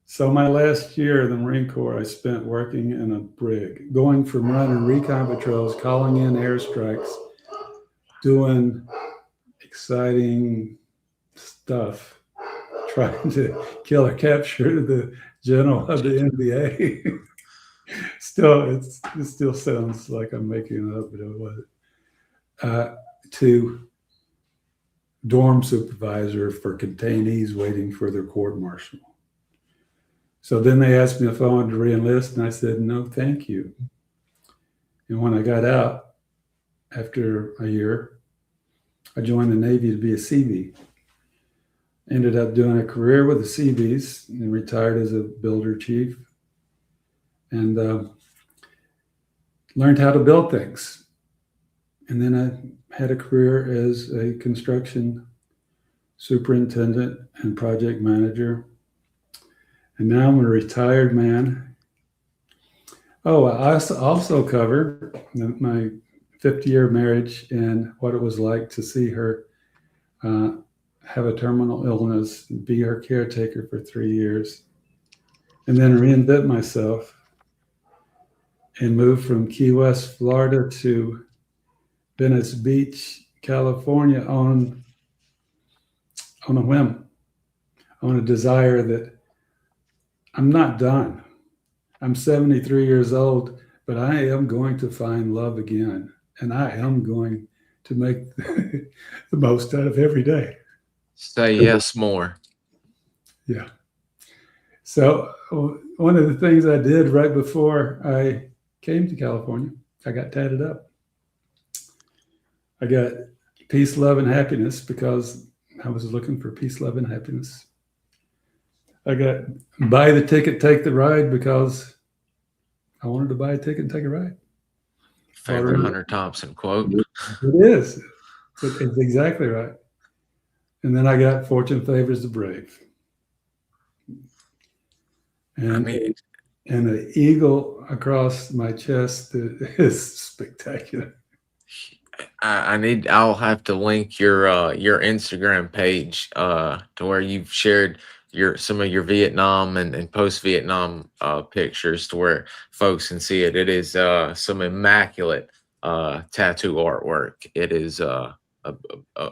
So my last year in the Marine Corps, I spent working in a brig, going from running recon patrols, calling in airstrikes, doing exciting stuff, trying to kill or capture the general of the NBA. It still sounds like I'm making it up, but it wasn't. To dorm supervisor for detainees waiting for their court martial. So then they asked me if I wanted to re-enlist, and I said, no, thank you. And when I got out, after a year, I joined the Navy to be a Seabee. Ended up doing a career with the Seabees and retired as a builder chief, and learned how to build things. And then I had a career as a construction superintendent and project manager. And now I'm a retired man. Oh, I also cover my 50-year marriage and what it was like to see her have a terminal illness, be her caretaker for 3 years, and then reinvent myself and move from Key West, Florida to Venice Beach, California on a whim, on a desire that I'm not done. I'm 73 years old, but I am going to find love again. And I am going to make the most out of every day. Say yes more. Yeah. So one of the things I did right before I came to California, I got tatted up. I got peace, love, and happiness because I was looking for peace, love, and happiness. I got buy the ticket, take the ride because I wanted to buy a ticket and take a ride. Favorite Hunter Thompson quote. It is. It's exactly right. And then I got fortune favors the brave. And and an eagle across my chest is spectacular. I'll have to link your Instagram page to where you've shared some of your Vietnam and post Vietnam pictures to where folks can see it. It is some immaculate tattoo artwork. It is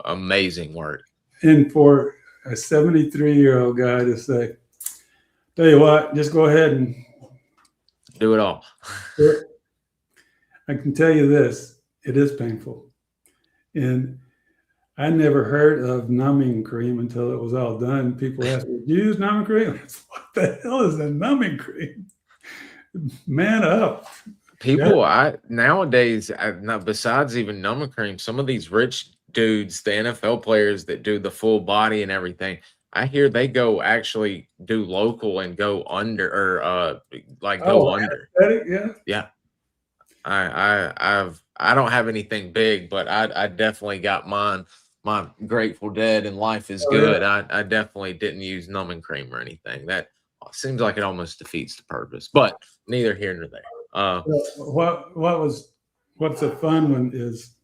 amazing work. And for a 73-year-old guy to say, tell you what, just go ahead and do it all. I can tell you this, it is painful. And I never heard of numbing cream until it was all done. People ask me, do you use numbing cream? What the hell is a numbing cream? Man up. People, nowadays, besides even numbing cream, some of these rich dudes, the NFL players that do the full body and everything, I hear they go actually do local and go under or go under. Yeah. I don't have anything big, but I definitely got mine. My Grateful Dead and Life is Good. Yeah. I definitely didn't use numbing cream or anything. That seems like it almost defeats the purpose, but neither here nor there. What's a fun one is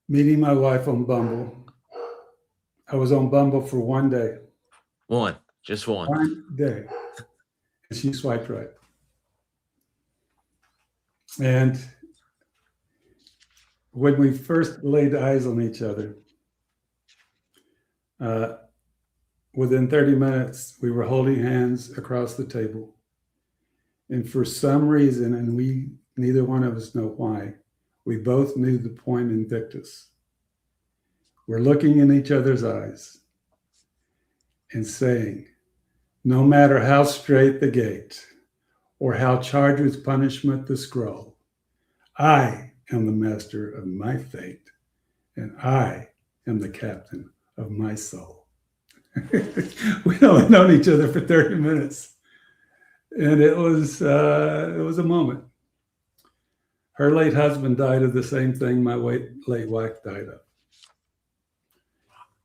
meeting my wife on Bumble. I was on Bumble for one day. Just one. One day. And she swiped right. And when we first laid eyes on each other, within 30 minutes, we were holding hands across the table. And for some reason, and neither one of us know why, we both knew the point Invictus. We're looking in each other's eyes and saying, no matter how straight the gate or how charged with punishment the scroll, I am the master of my fate, and I am the captain of my soul. We'd only known each other for 30 minutes. And it was a moment. Her late husband died of the same thing my late wife died of.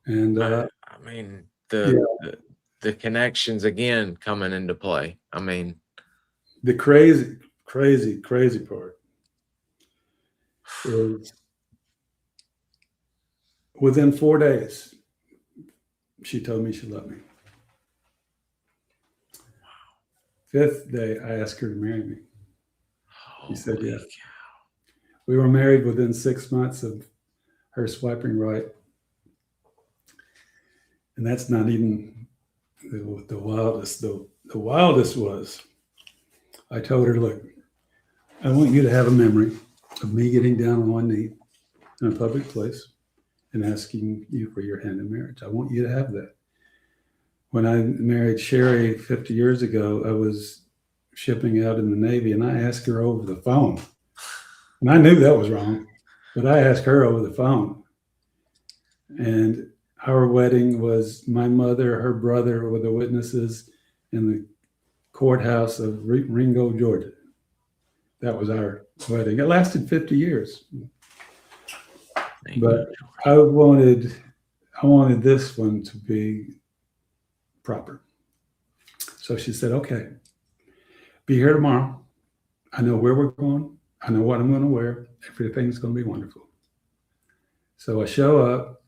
And I mean, the connections again coming into play. I mean, the crazy part is within 4 days, she told me she loved me. 5th day, I asked her to marry me. She said yes. We were married within 6 months of her swiping right. And that's not even the wildest. The wildest was, I told her, look, I want you to have a memory of me getting down on one knee in a public place and asking you for your hand in marriage. I want you to have that. When I married Sherry 50 years ago, I was shipping out in the Navy, and I asked her over the phone. And I knew that was wrong, but I asked her over the phone. And our wedding was my mother, her brother were the witnesses in the courthouse of Ringo, Georgia. That was our wedding. It lasted 50 years. But I wanted this one to be proper. So she said, okay, be here tomorrow. I know where we're going. I know what I'm going to wear. Everything's going to be wonderful. So I show up.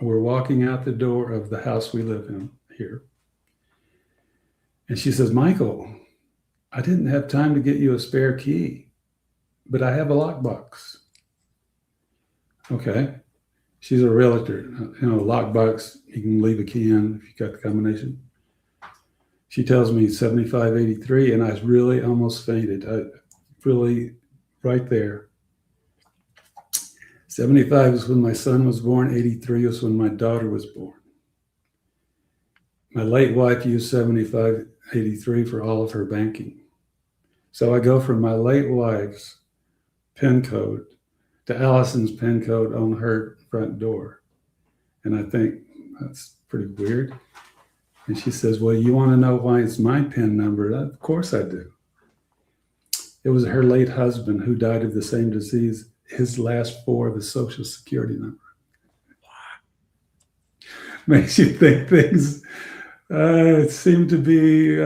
We're walking out the door of the house we live in here. And she says, Michael, I didn't have time to get you a spare key, but I have a lockbox. Okay. She's a realtor. You know, a lockbox, you can leave a key in if you got the combination. She tells me 7583, and I really almost fainted. I really, right there. 75 is when my son was born. 83 is when my daughter was born. My late wife used 7583 for all of her banking. So I go from my late wife's PIN code to Allison's PIN code on her front door. And I think that's pretty weird. And she says, well, you want to know why it's my PIN number? Of course I do. It was her late husband who died of the same disease, his last four of his Social Security number. Makes you think things seem to be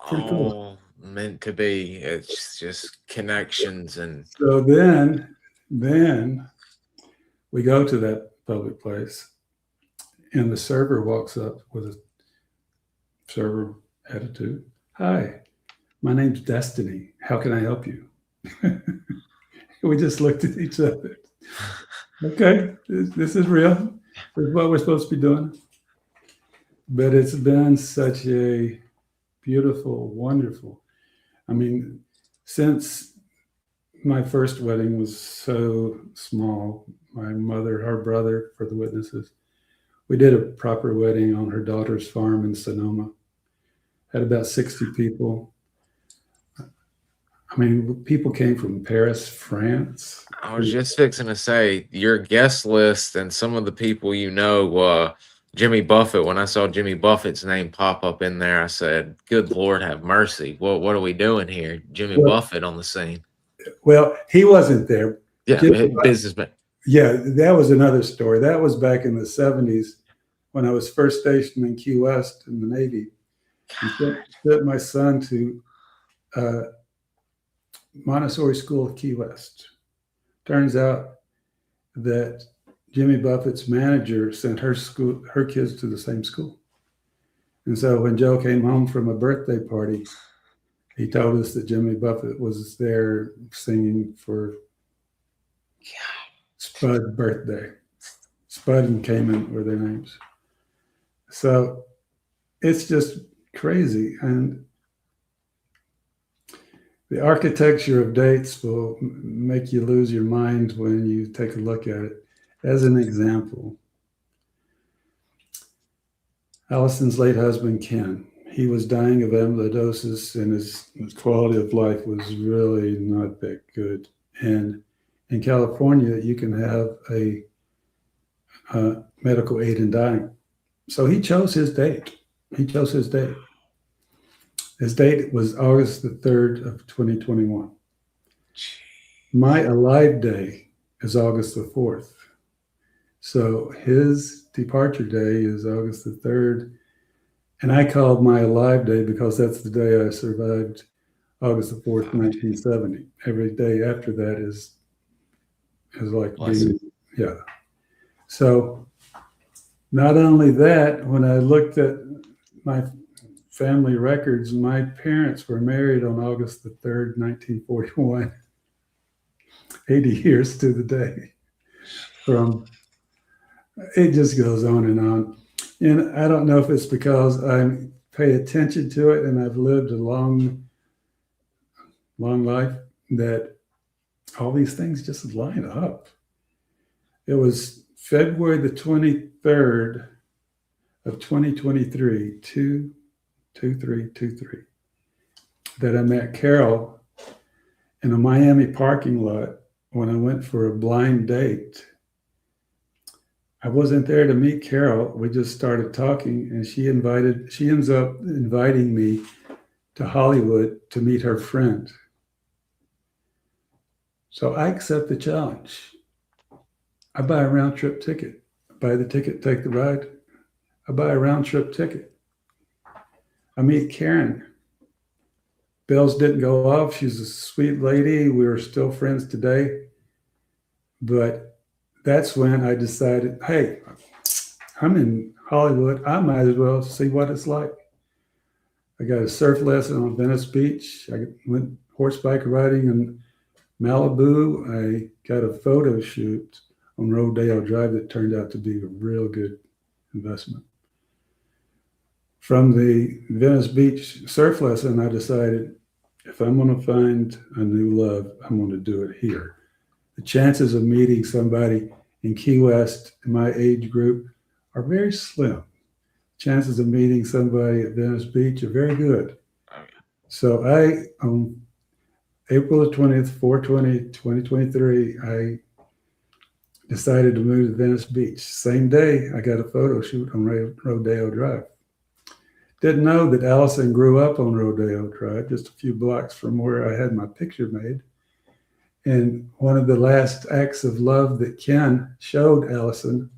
pretty cool. Meant to be. It's just connections. And so then we go to that public place, and the server walks up with a server attitude. Hi, my name's Destiny. How can I help you? We just looked at each other. Okay, this is real. This is what we're supposed to be doing. But it's been such a beautiful, wonderful. I mean, since my first wedding was so small, my mother, her brother, for the witnesses, we did a proper wedding on her daughter's farm in Sonoma. Had about 60 people. I mean, people came from Paris, France. I was just fixing to say, your guest list and some of the people you know, Jimmy Buffett, when I saw Jimmy Buffett's name pop up in there, I said, good Lord have mercy. What are we doing here? Jimmy Buffett on the scene. Well, he wasn't there. Yeah, businessman. Yeah, that was another story. That was back in the 70s when I was first stationed in Key West in the Navy. I sent my son to Montessori School of Key West. Turns out that Jimmy Buffett's manager sent her kids to the same school. And so when Joe came home from a birthday party, he told us that Jimmy Buffett was there singing for Spud's birthday. Spud and Cayman were their names. So it's just crazy. And the architecture of dates will make you lose your mind when you take a look at it. As an example, Allison's late husband, Ken, he was dying of amyloidosis, and his quality of life was really not that good. And in California, you can have a medical aid in dying. So he chose his date. His date was August the 3rd of 2021. My alive day is August the 4th. So his departure day is August the 3rd. And I called my alive day because that's the day I survived August the 4th, 1970. Every day after that is like being, yeah. So not only that, when I looked at my family records, my parents were married on August the 3rd, 1941, 80 years to the day. It just goes on and on. And I don't know if it's because I pay attention to it and I've lived a long life that all these things just line up. It was February the 23rd of 2023, 2/23/23, that I met Carol in a Miami parking lot when I went for a blind date. I wasn't there to meet Carol. We just started talking, and she ends up inviting me to Hollywood to meet her friend. So I accept the challenge. I buy a round trip ticket. I buy the ticket, take the ride. I buy a round trip ticket. I meet Karen. Bells didn't go off. She's a sweet lady. We are still friends today. But that's when I decided, hey, I'm in Hollywood. I might as well see what it's like. I got a surf lesson on Venice Beach. I went horseback riding in Malibu. I got a photo shoot on Rodeo Drive that turned out to be a real good investment. from the Venice Beach surf lesson, I decided if I'm going to find a new love, I'm going to do it here. The chances of meeting somebody in Key West in my age group are very slim. Chances of meeting somebody at Venice Beach are very good. So I, on April the 20th, 4/20, 2023, I decided to move to Venice Beach. Same day, I got a photo shoot on Rodeo Drive. Didn't know that Allison grew up on Rodeo Drive, just a few blocks from where I had my picture made. And one of the last acts of love that Ken showed Allison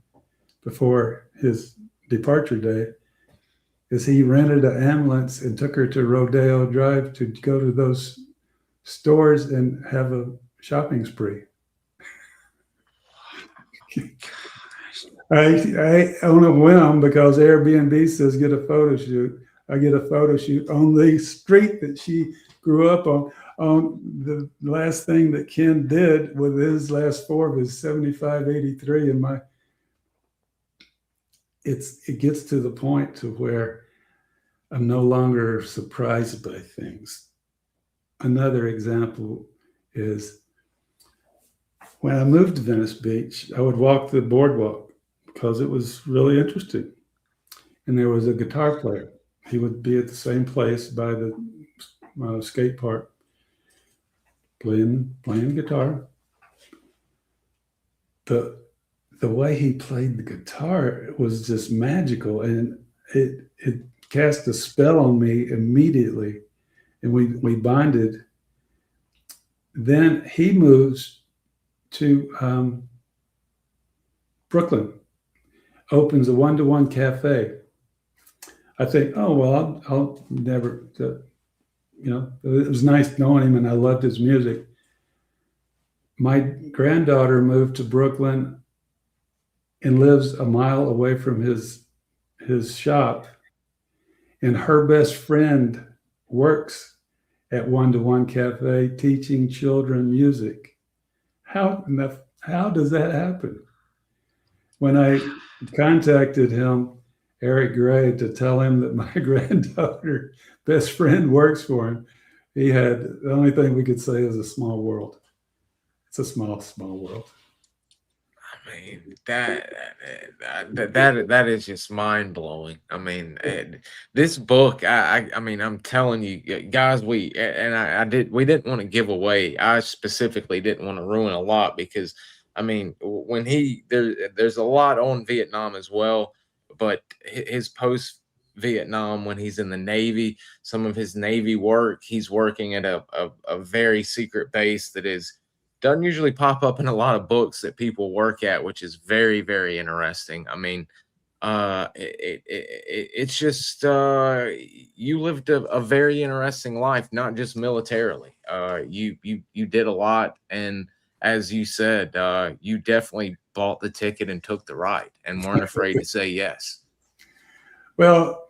before his departure day is he rented an ambulance and took her to Rodeo Drive to go to those stores and have a shopping spree. I on a whim, because Airbnb says get a photo shoot. I get a photo shoot on the street that she grew up on. On the last thing that Ken did with his last four of his 7583, and it gets to the point to where I'm no longer surprised by things. Another example is when I moved to Venice Beach, I would walk the boardwalk because it was really interesting. And there was a guitar player. He would be at the same place by the skate park, playing guitar. The way he played the guitar was just magical, and it cast a spell on me immediately, and we bonded. Then he moves to Brooklyn, opens a one-to-one cafe. I think, oh, well, I'll never, it was nice knowing him and I loved his music. My granddaughter moved to Brooklyn and lives a mile away from his shop. And her best friend works at One-to-One Cafe teaching children music. How does that happen? When I contacted him, Eric Gray, to tell him that my granddaughter best friend works for him, he had, the only thing we could say is a small world. It's a small world. I mean, that is just mind blowing. I mean, this book, I mean, I'm telling you guys, we didn't want to give away. I specifically didn't want to ruin a lot because, I mean, when there's a lot on Vietnam as well, but his post Vietnam, when he's in the Navy, some of his Navy work, he's working at a very secret base that doesn't usually pop up in a lot of books that people work at, which is very, very interesting. I mean, it's just you lived a very interesting life, not just militarily. You did a lot, and as you said, you definitely bought the ticket and took the ride, and weren't afraid to say yes. Well,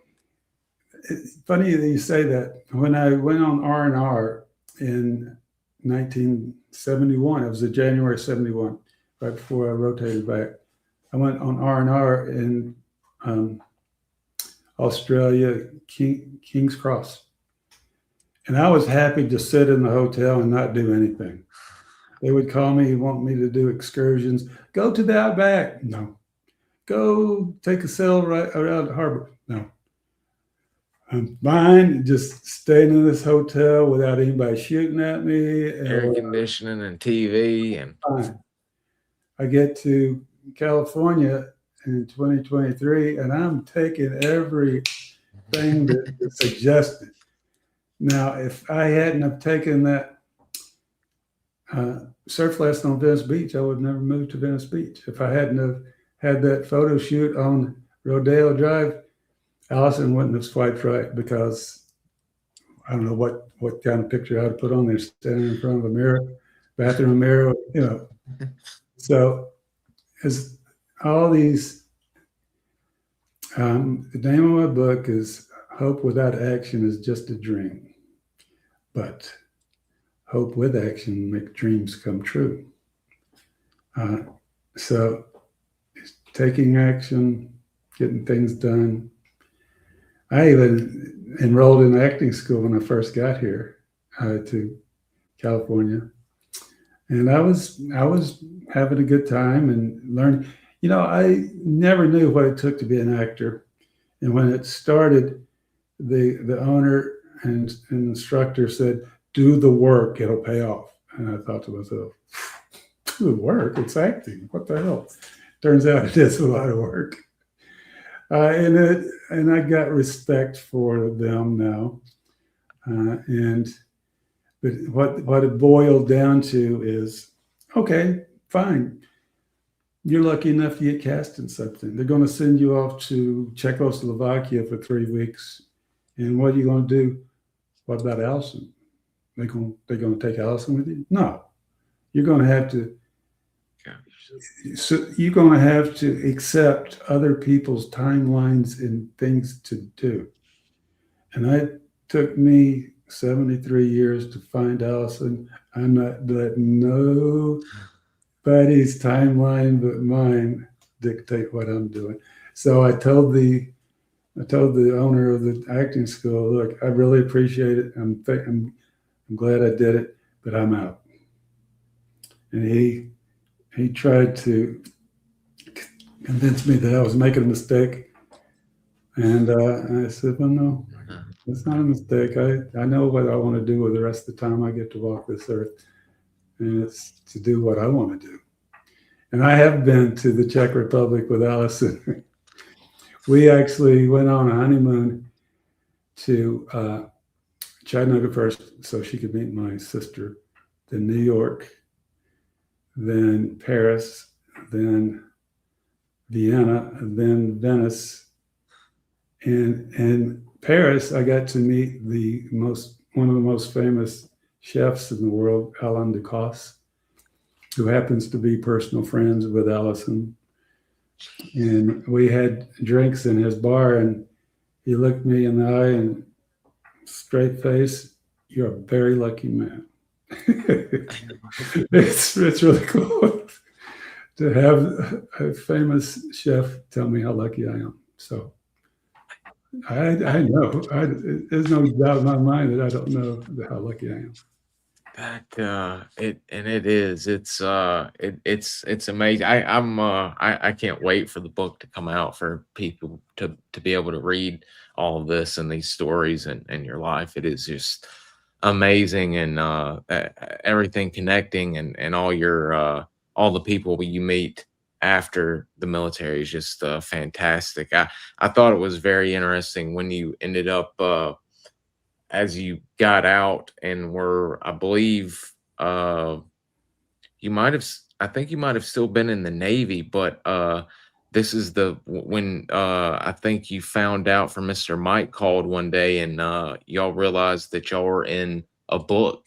it's funny that you say that. When I went on R&R in 1971, it was in January 71, right before I rotated back. I went on R&R in Australia, King's Cross. And I was happy to sit in the hotel and not do anything. They would call me, want me to do excursions. Go to the outback. No. Go take a sail right around the harbor. No. I'm fine, just staying in this hotel without anybody shooting at me. Air conditioning and TV. And fine. I get to California in 2023, and I'm taking everything that's suggested. Now, if I hadn't have taken that surf lesson on Venice Beach, I would never move to Venice Beach. If I hadn't have had that photo shoot on Rodeo Drive, Allison wouldn't have swiped right, because I don't know what kind of picture I'd put on there, standing in front of a mirror, bathroom mirror, So as all these, the name of my book is Hope Without Action is Just a Dream, but hope with action make dreams come true. So taking action, getting things done. I even enrolled in acting school when I first got here to California, and I was having a good time and learning. I never knew what it took to be an actor, and when it started, the owner and instructor said, "Do the work; it'll pay off." And I thought to myself, "Do the work? It's acting. What the hell?" Turns out it is a lot of work, and I got respect for them now. And but what it boiled down to is, okay, fine. You're lucky enough to get cast in something. They're going to send you off to Czechoslovakia for 3 weeks, and what are you going to do? What about Allison? They're going to take Allison with you? No, you're going to have to. So you're going to have to accept other people's timelines and things to do. And it took me 73 years to find Allison. I'm not letting nobody's timeline but mine dictate what I'm doing. So I told the owner of the acting school, look, I really appreciate it. I'm glad I did it, but I'm out. And he tried to convince me that I was making a mistake. And I said, well, no, it's not a mistake. I know what I want to do with the rest of the time I get to walk this earth. And it's to do what I want to do. And I have been to the Czech Republic with Allison. We actually went on a honeymoon to Chattanooga first so she could meet my sister, then New York, then Paris, then Vienna, and then Venice. And in Paris, I got to meet one of the most famous chefs in the world, Alain Ducasse, who happens to be personal friends with Allison. And we had drinks in his bar, and he looked me in the eye and straight face, you're a very lucky man. It's really cool to have a famous chef tell me how lucky I am. So I know there's no doubt in my mind that I don't know how lucky I am. It's amazing. I can't wait for the book to come out for people to be able to read all of this and these stories and your life. It is just amazing, and everything connecting, and all the people you meet after the military is just fantastic. I thought it was very interesting when you ended up as you got out and were, I believe, you might have, I think you might have still been in the Navy, but this is when I think you found out from Mr. Mike called one day, and y'all realized that y'all were in a book,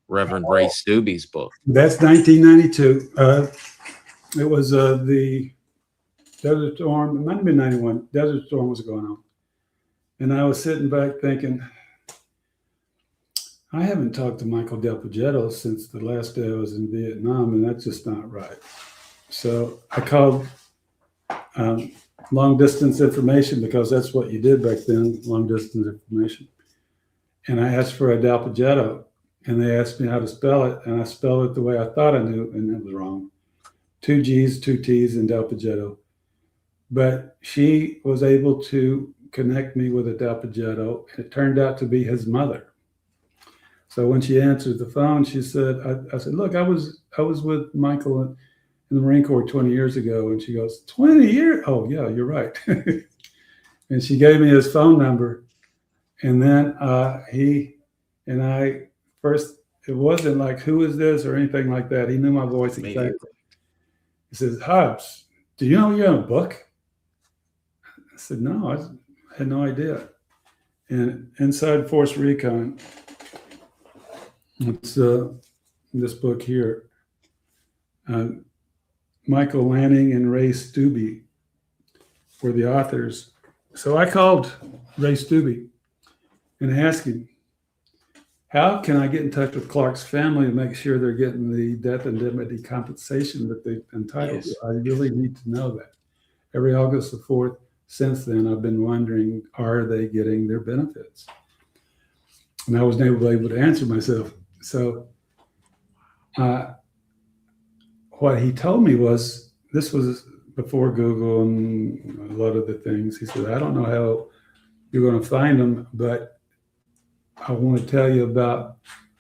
Reverend Ray Stubbe's book. That's 1992. It was the Desert Storm. It might have been 91. Desert Storm was going on. And I was sitting back thinking, I haven't talked to Michael Del Progetto since the last day I was in Vietnam, and that's just not right. So I called long distance information, because that's what you did back then, long distance information. And I asked for a Del Progetto, and they asked me how to spell it, and I spelled it the way I thought I knew, and it was wrong. 2 G's, 2 T's, and Del Progetto. But she was able to connect me with a Del Progetto, and it turned out to be his mother. So when she answered the phone, she said, I said, look, I was with Michael in the Marine Corps 20 years ago. And she goes, 20 years? Oh, yeah, you're right. And she gave me his phone number. And then he and I first, it wasn't like, who is this or anything like that. He knew my voice exactly. He says, Hobbs, do you know you're in a book? I said, no, I had no idea. And Inside Force Recon, it's this book here. Michael Lanning and Ray Stubbe were the authors. So I called Ray Stubbe and asked him, how can I get in touch with Clark's family and make sure they're getting the death indemnity compensation that they're entitled to? I really need to know that. Every August the 4th, since then, I've been wondering, are they getting their benefits? And I wasn't able to answer myself. So what he told me was, this was before Google and a lot of the things. He said, I don't know how you're going to find them, but I want to tell you about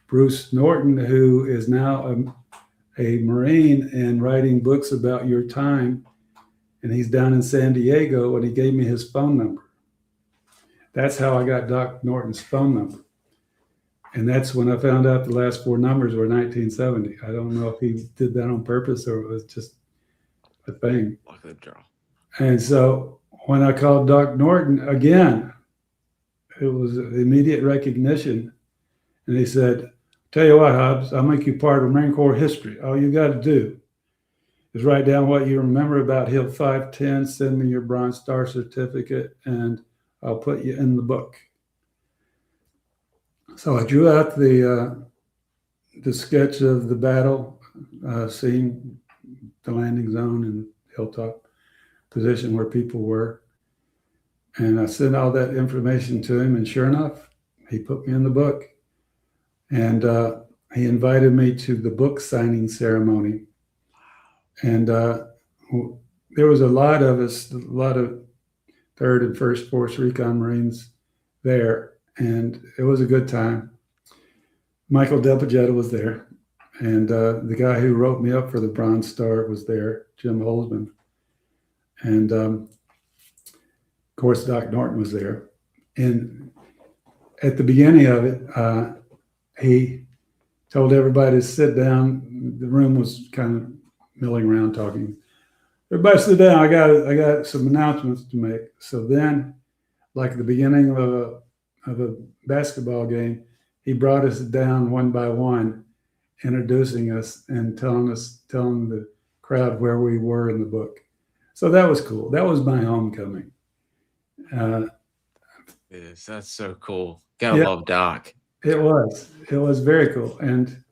Bruce Norton, who is now a Marine and writing books about your time. And he's down in San Diego, and he gave me his phone number. That's how I got Doc Norton's phone number. And that's when I found out the last four numbers were 1970. I don't know if he did that on purpose or it was just a thing. Luck of the draw. And so when I called Doc Norton again, it was immediate recognition. And he said, tell you what, Hobbs, I'll make you part of Marine Corps history. All you got to do is write down what you remember about Hill 510, send me your Bronze Star certificate, and I'll put you in the book. So I drew out the sketch of the battle scene, the landing zone and hilltop position where people were. And I sent all that information to him, and sure enough, he put me in the book. And he invited me to the book signing ceremony. And there was a lot of us, a lot of 3rd and 1st Force Recon Marines there. And it was a good time. Michael Delpagetta was there. And the guy who wrote me up for the Bronze Star was there, Jim Holzman. And of course, Doc Norton was there. And at the beginning of it, he told everybody to sit down. The room was kind of milling around talking. Everybody sit down. I got some announcements to make. So then, like at the beginning of a basketball game, he brought us down one by one, introducing us and telling the crowd where we were in the book. So that was cool. That was my homecoming. Yes, that's so cool. Gotta love Doc. It was very cool. And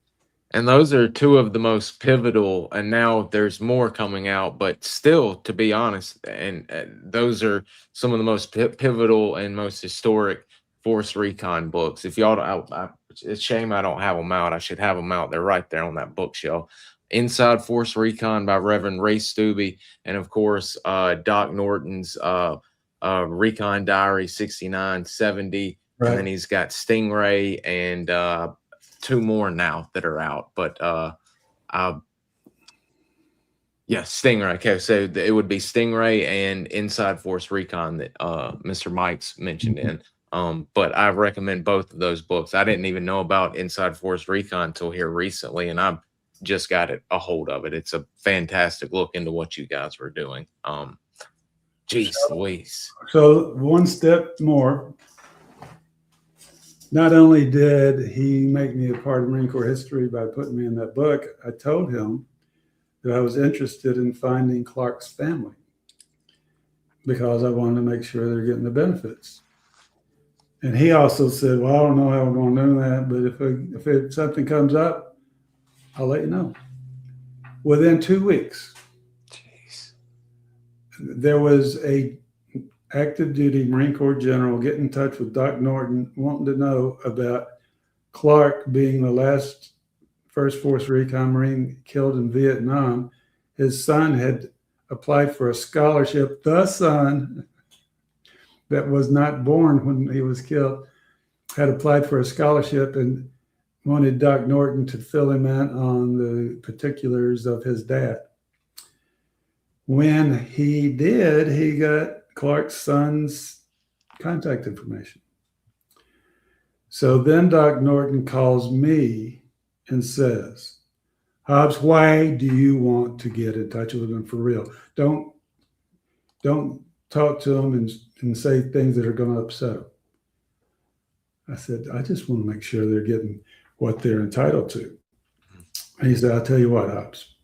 those are two of the most pivotal, and now there's more coming out, but still, to be honest, and those are some of the most pivotal and most historic Force Recon books. If y'all don't, it's a shame I don't have them out. I should have them out. They're right there on that bookshelf. Inside Force Recon by Reverend Ray Stubbe, and of course, Doc Norton's Recon Diary 6970. Right. And then he's got Stingray and two more now that are out. But yeah, Stingray. Okay, so it would be Stingray and Inside Force Recon that Mr. Mike's mentioned in. But I recommend both of those books. I didn't even know about Inside Force Recon until here recently, and I've just got a hold of it. It's a fantastic look into what you guys were doing. Geez Louise. So one step more. Not only did he make me a part of Marine Corps history by putting me in that book, I told him that I was interested in finding Clark's family because I wanted to make sure they're getting the benefits. And he also said, well, I don't know how we're going to do that, but if something comes up, I'll let you know. Within 2 weeks, jeez, there was a active duty Marine Corps general get in touch with Doc Norton, wanting to know about Clark being the last 1st Force Recon Marine killed in Vietnam. His son had applied for a scholarship. The son that was not born when he was killed had applied for a scholarship and wanted Doc Norton to fill him in on the particulars of his dad. When he did, he got Clark's son's contact information. So then Doc Norton calls me and says, Hobbs, why do you want to get in touch with him for real? Don't talk to him and say things that are going to upset him. I said, I just want to make sure they're getting what they're entitled to. And he said, I'll tell you what, Hobbs,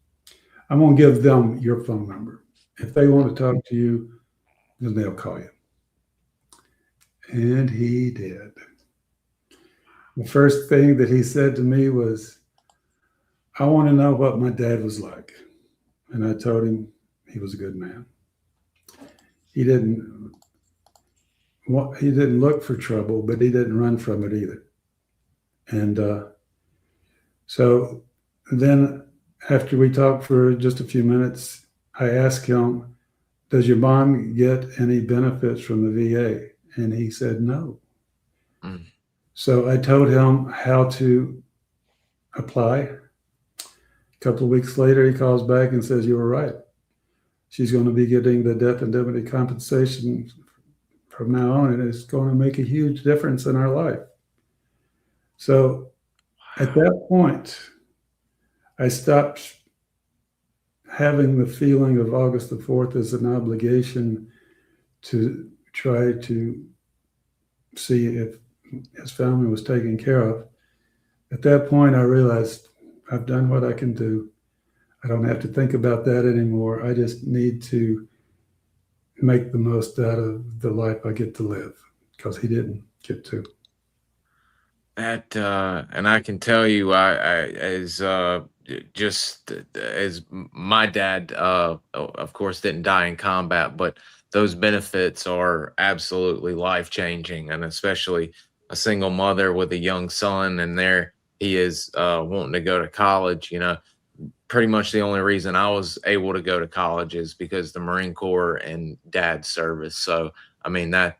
I'm going to give them your phone number. If they want to talk to you, then they'll call you. And he did. The first thing that he said to me was, I want to know what my dad was like. And I told him he was a good man. He didn't he didn't look for trouble, but he didn't run from it either. And so then after we talked for just a few minutes, I asked him, does your mom get any benefits from the VA? And he said no. Mm. So I told him how to apply. A couple of weeks later, he calls back and says, you were right. She's going to be getting the death indemnity compensation from now on, and it's going to make a huge difference in our life. So at that point, I stopped having the feeling of August the 4th as an obligation to try to see if his family was taken care of. At that point, I realized I've done what I can do. I don't have to think about that anymore. I just need to make the most out of the life I get to live, because he didn't get to. That and I can tell you, as just as my dad, of course, didn't die in combat, but those benefits are absolutely life changing, and especially a single mother with a young son, and there he is wanting to go to college. You know, pretty much the only reason I was able to go to college is because the Marine Corps and dad's service. So I mean that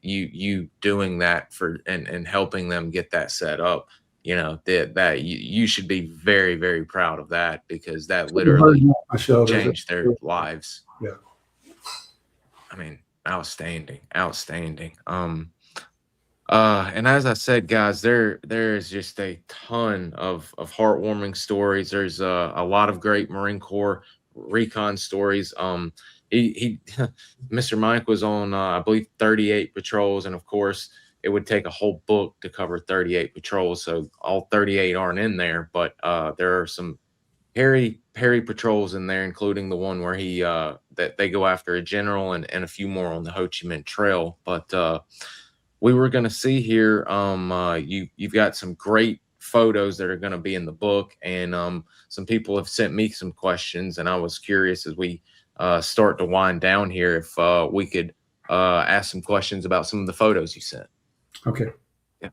you doing that for and helping them get that set up, you know, that you should be very, very proud of that, because that literally My shoulders. changed their lives. Yeah. I mean, outstanding, outstanding. And as I said, guys, there's just a ton of heartwarming stories. There's a lot of great Marine Corps recon stories. He Mr. Mike was on I believe 38 patrols, and of course it would take a whole book to cover 38 patrols, so all 38 aren't in there, but there are some hairy patrols in there, including the one where he that they go after a general, and a few more on the Ho Chi Minh Trail. But we were going to see here, you've got some great photos that are going to be in the book, and some people have sent me some questions, and I was curious as we start to wind down here if we could ask some questions about some of the photos you sent. Okay. Yeah.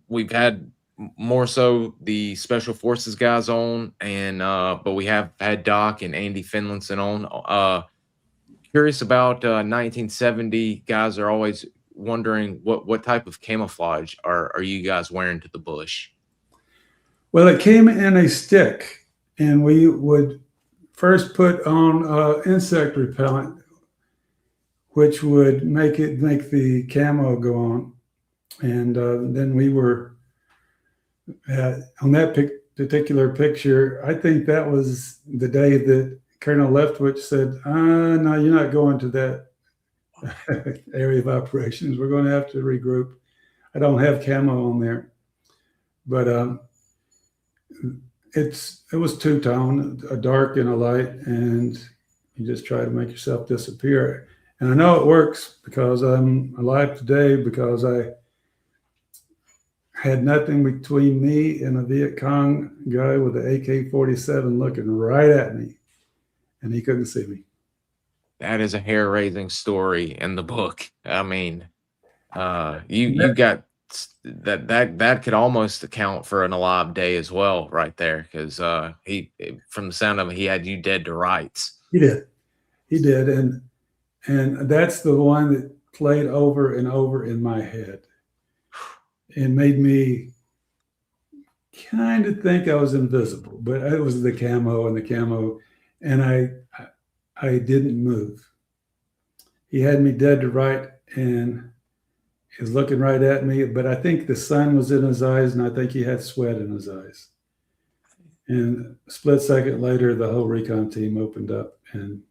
We've had more so the special forces guys on, and but we have had Doc and Andy Finlinson on. Curious about 1970. Guys are always wondering what type of camouflage are you guys wearing to the bush? Well, it came in a stick, and we would first put on insect repellent, which would make the camo go on, and then we were on that particular picture. I think that was the day that Colonel Leftwich said, no, you're not going to that area of operations. We're going to have to regroup. I don't have camo on there. But it was two-tone, a dark and a light, and you just try to make yourself disappear. And I know it works because I'm alive today, because I had nothing between me and a Viet Cong guy with an AK-47 looking right at me, and he couldn't see me. That is a hair-raising story in the book. I mean, you got that could almost account for an alive day as well, right there, because he, from the sound of it, he had you dead to rights. He did, and that's the one that played over and over in my head and made me kind of think I was invisible. But it was the camo, and I didn't move. He had me dead to right, and he was looking right at me, but I think the sun was in his eyes, and I think he had sweat in his eyes. And a split second later, the whole recon team opened up, and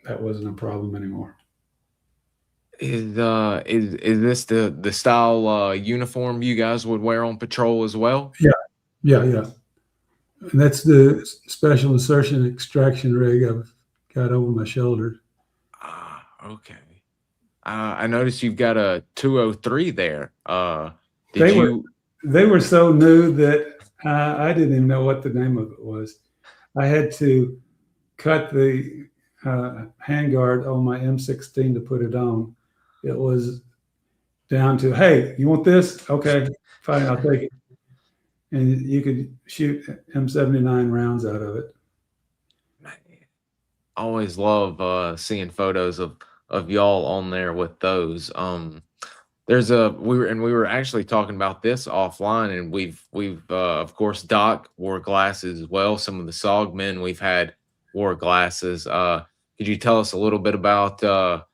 that wasn't a problem anymore. Is this the style uniform you guys would wear on patrol as well? Yeah. And that's the special insertion extraction rig I've got over my shoulder. Ah, okay. I noticed you've got a 203 there. They were so new that I didn't even know what the name of it was. I had to cut the handguard on my M16 to put it on. It was down to, hey, you want this? Okay, fine, I'll take it. And you could shoot M79 rounds out of it. Always love seeing photos of y'all on there with those. There's a we were actually talking about this offline, and we've of course Doc wore glasses as well. Some of the SOG men we've had wore glasses. Could you tell us a little bit about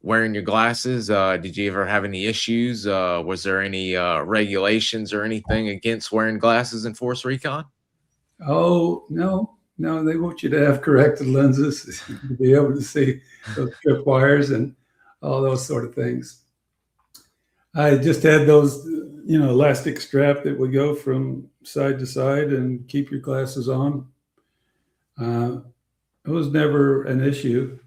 wearing your glasses? Did you ever have any issues? Was there any regulations or anything against wearing glasses in Force Recon? Oh, no, they want you to have corrected lenses to be able to see those trip wires and all those sort of things. I just had those, elastic strap that would go from side to side and keep your glasses on. It was never an issue.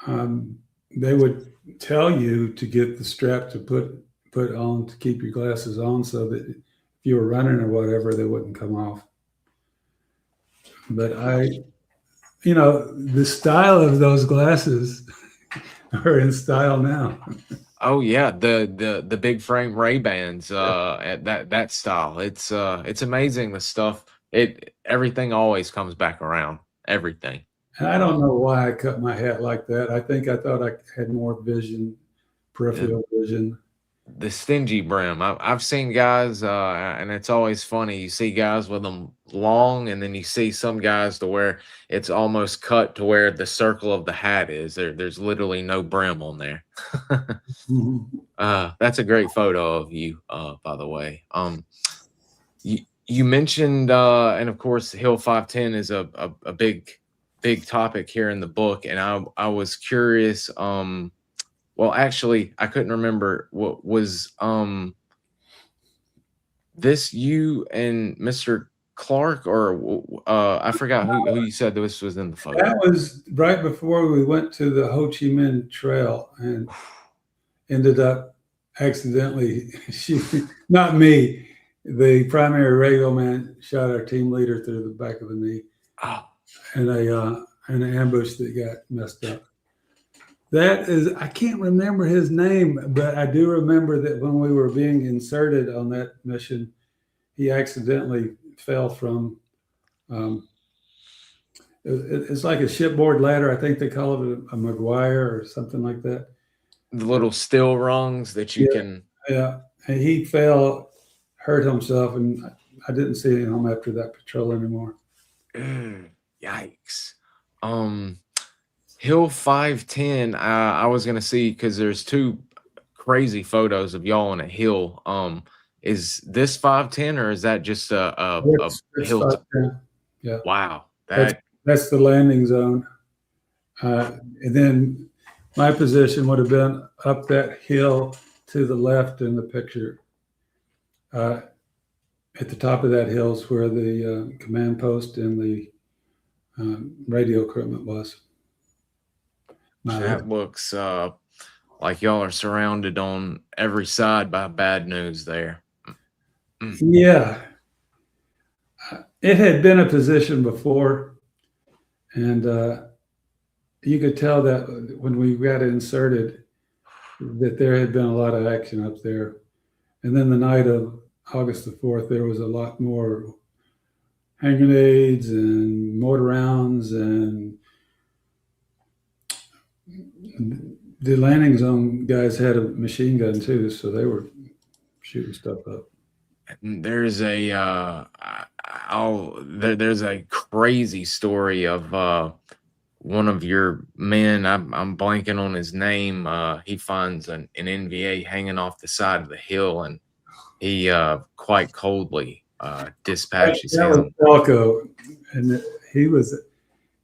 They would tell you to get the strap to put on to keep your glasses on, so that if you were running or whatever, they wouldn't come off. But the style of those glasses are in style now. Oh yeah, the big frame Ray-Bans, at that style. It's amazing, the stuff. Everything always comes back around. Everything. And I don't know why I cut my hat like that. I thought I had more vision, peripheral vision. The stingy brim. I've seen guys, and it's always funny. You see guys with them long, and then you see some guys to where it's almost cut to where the circle of the hat is. There's literally no brim on there. That's a great photo of you, by the way. You mentioned, and of course, Hill 510 is a big topic here in the book, and I was curious. Well, actually, I couldn't remember. What was this, you and Mr. Clark, or I forgot who you said this was in the photo. That was right before we went to the Ho Chi Minh Trail and ended up accidentally shooting. Not me. The primary radio man shot our team leader through the back of the knee. Oh. And an ambush that got messed up. That is, I can't remember his name, but I do remember that when we were being inserted on that mission, he accidentally fell from, it's like a shipboard ladder. I think they call it a McGuire or something like that. The little steel rungs that you can. Yeah, and he fell, hurt himself, and I didn't see him after that patrol anymore. Yikes. Hill 510, I was gonna see, because there's two crazy photos of y'all on a hill. Is this 510, or is that just a hill? Yeah. Wow. That's the landing zone. And then my position would have been up that hill to the left in the picture. At the top of that hill is where the command post and the radio equipment was. That looks like y'all are surrounded on every side by bad news there. Yeah. It had been a position before, and you could tell that when we got inserted that there had been a lot of action up there. And then the night of August the 4th, there was a lot more hand grenades and mortar rounds, and the landing zone guys had a machine gun too, so they were shooting stuff up. There's there's a crazy story of one of your men. I'm blanking on his name. He finds an NVA hanging off the side of the hill, and he quite coldly dispatches him. Was Falco, and he was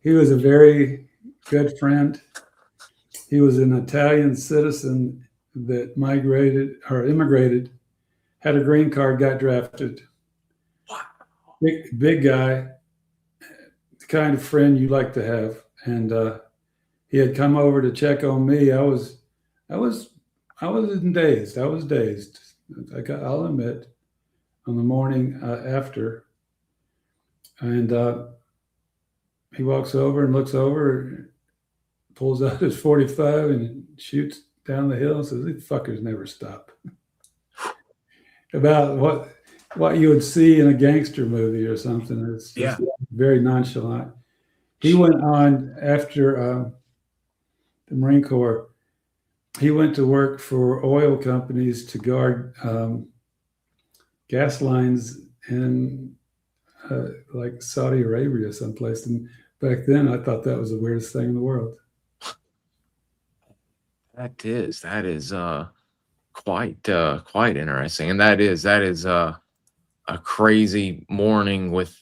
a very good friend. He was an Italian citizen that migrated or immigrated, had a green card, got drafted. Wow. Big guy, the kind of friend you like to have. And he had come over to check on me. I was dazed. I was dazed. I'll admit, on the morning after. And he walks over and looks over, pulls out his 45 and shoots down the hill and says, "These fuckers never stop." About what you would see in a gangster movie or something. It's just very nonchalant. He went on after the Marine Corps. He went to work for oil companies to guard gas lines in like Saudi Arabia, someplace. And back then, I thought that was the weirdest thing in the world. That is quite interesting, and that is a crazy morning with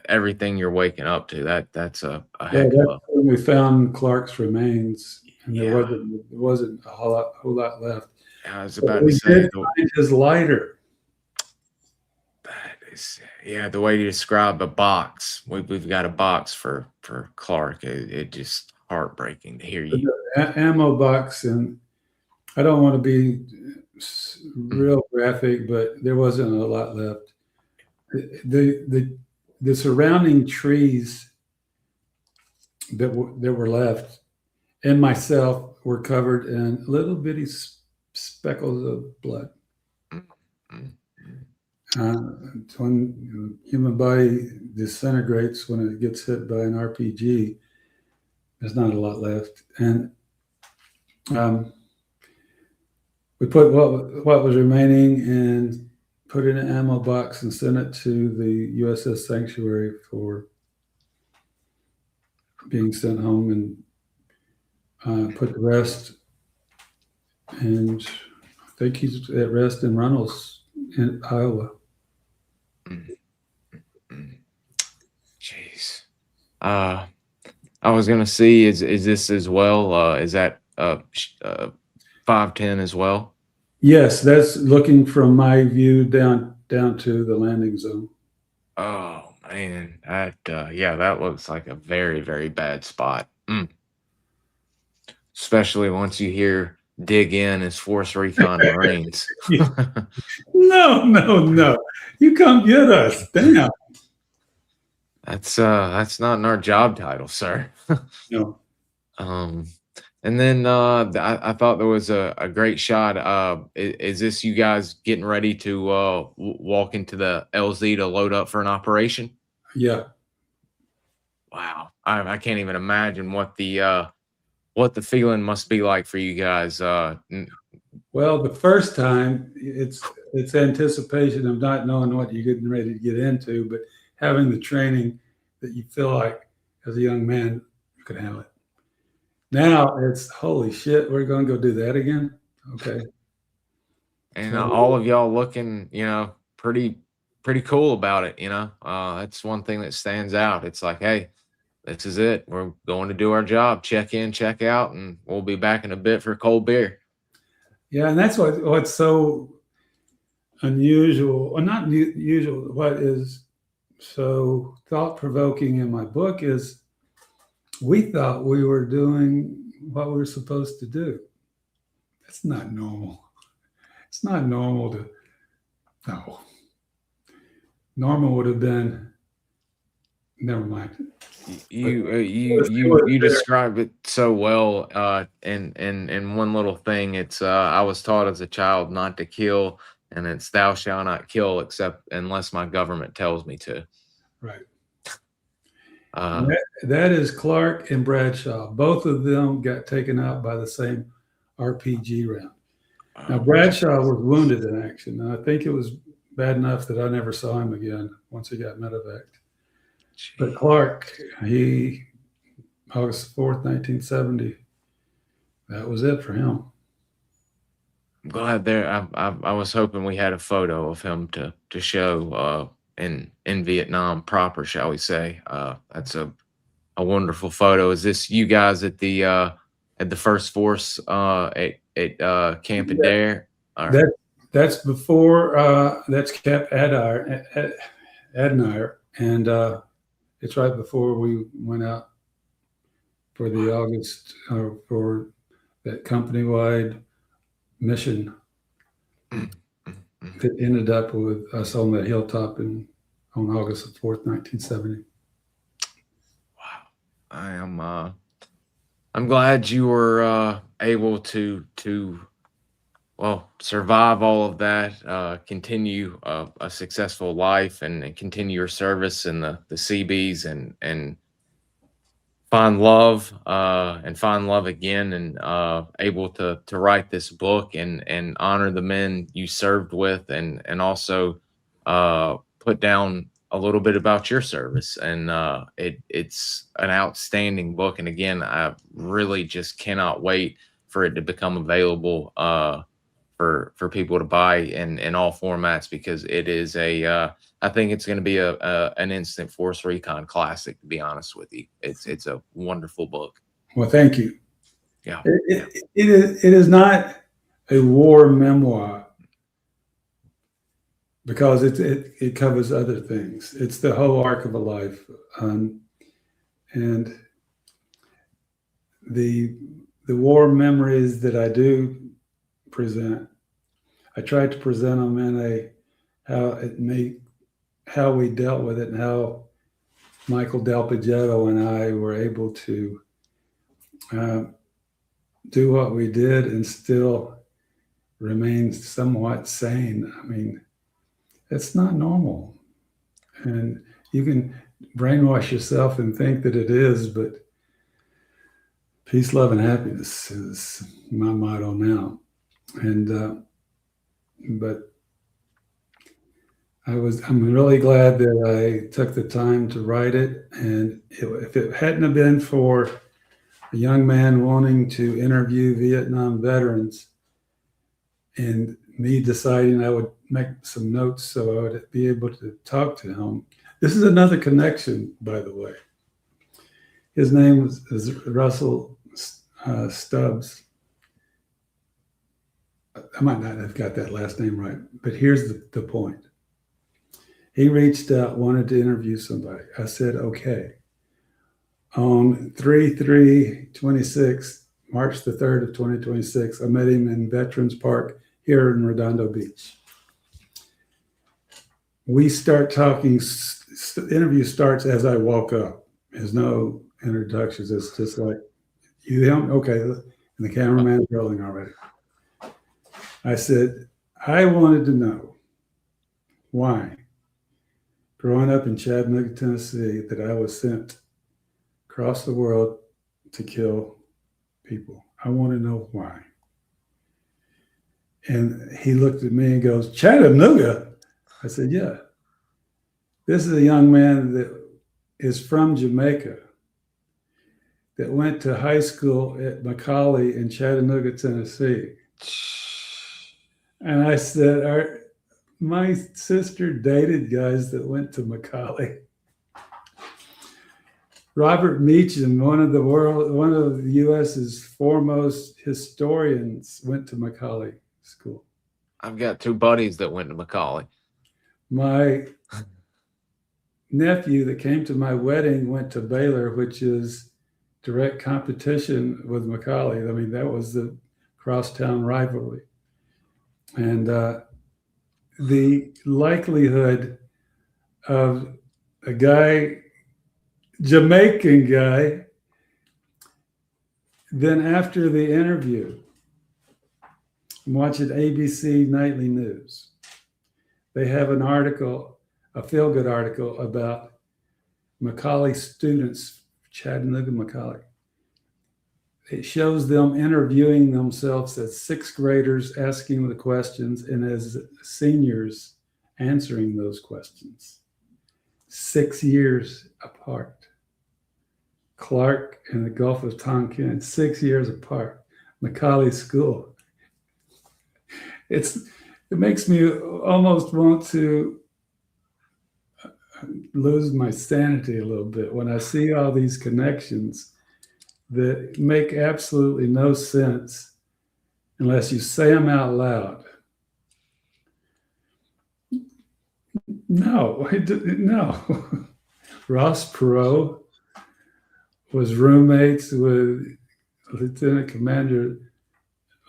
everything you're waking up to. That's a heck of a. When we found Clark's remains, and there wasn't a whole lot left. I was about to say find his lighter. That is, the way you describe a box. We've got a box for Clark. It just heartbreaking to hear you. Ammo box, and I don't want to be real graphic, but there wasn't a lot left. The surrounding trees that were left, and myself, were covered in little bitty speckles of blood. When human body disintegrates when it gets hit by an RPG, there's not a lot left. And we put what was remaining and put it in an ammo box and sent it to the USS Sanctuary for being sent home, and put the rest. And I think he's at rest in Runnels in Iowa. Jeez. I was gonna see, is this as well? Is that 510 as well? Yes, that's looking from my view down to the landing zone. Oh man, that looks like a very, very bad spot. Especially once you hear dig in as Force Recon Marines. No. You come get us. Damn. That's not in our job title, sir. No. And then I thought there was a great shot. Is this you guys getting ready to walk into the LZ to load up for an operation? Yeah. Wow. I can't even imagine what the feeling must be like for you guys. Well, the first time it's anticipation of not knowing what you're getting ready to get into, but having the training that you feel like as a young man you could handle it. Now it's holy shit, we're going to go do that again. Okay. And all of y'all looking, pretty cool about it. That's one thing that stands out. It's like, hey, this is it. We're going to do our job. Check in, check out, and we'll be back in a bit for a cold beer. Yeah, and that's what's so unusual, or not usual. What is so thought-provoking in my book is we thought we were doing what we were supposed to do. That's not normal. It's not normal to. No. Normal would have been. Never mind. You describe it so well. And one little thing, it's I was taught as a child not to kill, and it's thou shalt not kill except unless my government tells me to. Right. That is Clark and Bradshaw. Both of them got taken out by the same RPG round. Now Bradshaw was wounded in action, and I think it was bad enough that I never saw him again once he got medevaced. But Clark, he August 4th, 1970. That was it for him. I'm glad there. I was hoping we had a photo of him to show in Vietnam proper, shall we say? That's a wonderful photo. Is this you guys at the First Force at Camp Adair? That's before. That's Camp Adair, and it's right before we went out for the August for that company-wide mission that ended up with us on that hilltop on August 4th, 1970. Wow. I am. I'm glad you were able to well survive all of that, continue a successful life, and continue your service in the CBs, and find love again, and able to write this book, and honor the men you served with, and also put down a little bit about your service. And it's an outstanding book, and again, I really just cannot wait for it to become available for people to buy in all formats, because it is I think it's going to be an instant force recon classic, to be honest with you. It's a wonderful book. Well, thank you. Yeah. It is not a war memoir because it covers other things. It's the whole arc of a life, and the war memories that I do present, I try to present them in how we dealt with it, and how Michael Del Paghetto and I were able to do what we did and still remain somewhat sane. I mean, it's not normal. And you can brainwash yourself and think that it is, but peace, love, and happiness is my motto now. And but I'm really glad that I took the time to write it. And if it hadn't have been for a young man wanting to interview Vietnam veterans, and me deciding I would make some notes so I would be able to talk to him. This is another connection, by the way. His name is Russell Stubbs. I might not have got that last name right, but here's the point. He reached out, wanted to interview somebody. I said, okay. On 3/3/26, March the 3rd of 2026, I met him in Veterans Park here in Redondo Beach. We start talking. The interview starts as I walk up. There's no introductions. It's just like, you him? Okay. And the cameraman's rolling already. I said, I wanted to know why, growing up in Chattanooga, Tennessee, that I was sent across the world to kill people. I want to know why. And he looked at me and goes, Chattanooga? I said, yeah. This is a young man that is from Jamaica, that went to high school at McCallie in Chattanooga, Tennessee. And I said, my sister dated guys that went to McCallie. Robert Meacham, one of the U.S.'s foremost historians, went to McCallie School. I've got two buddies that went to McCallie. My nephew that came to my wedding went to Baylor, which is direct competition with McCallie. I mean, that was the crosstown rivalry. And the likelihood of a Jamaican guy, then after the interview, I'm watching ABC Nightly News. They have an article, a feel-good article about McCallie students, Chattanooga McCallie. It shows them interviewing themselves as sixth graders, asking the questions, and as seniors answering those questions. 6 years apart. Clark and the Gulf of Tonkin, 6 years apart. McCallie School. It makes me almost want to lose my sanity a little bit when I see all these connections that make absolutely no sense unless you say them out loud. No. Ross Perot was roommates with Lieutenant Commander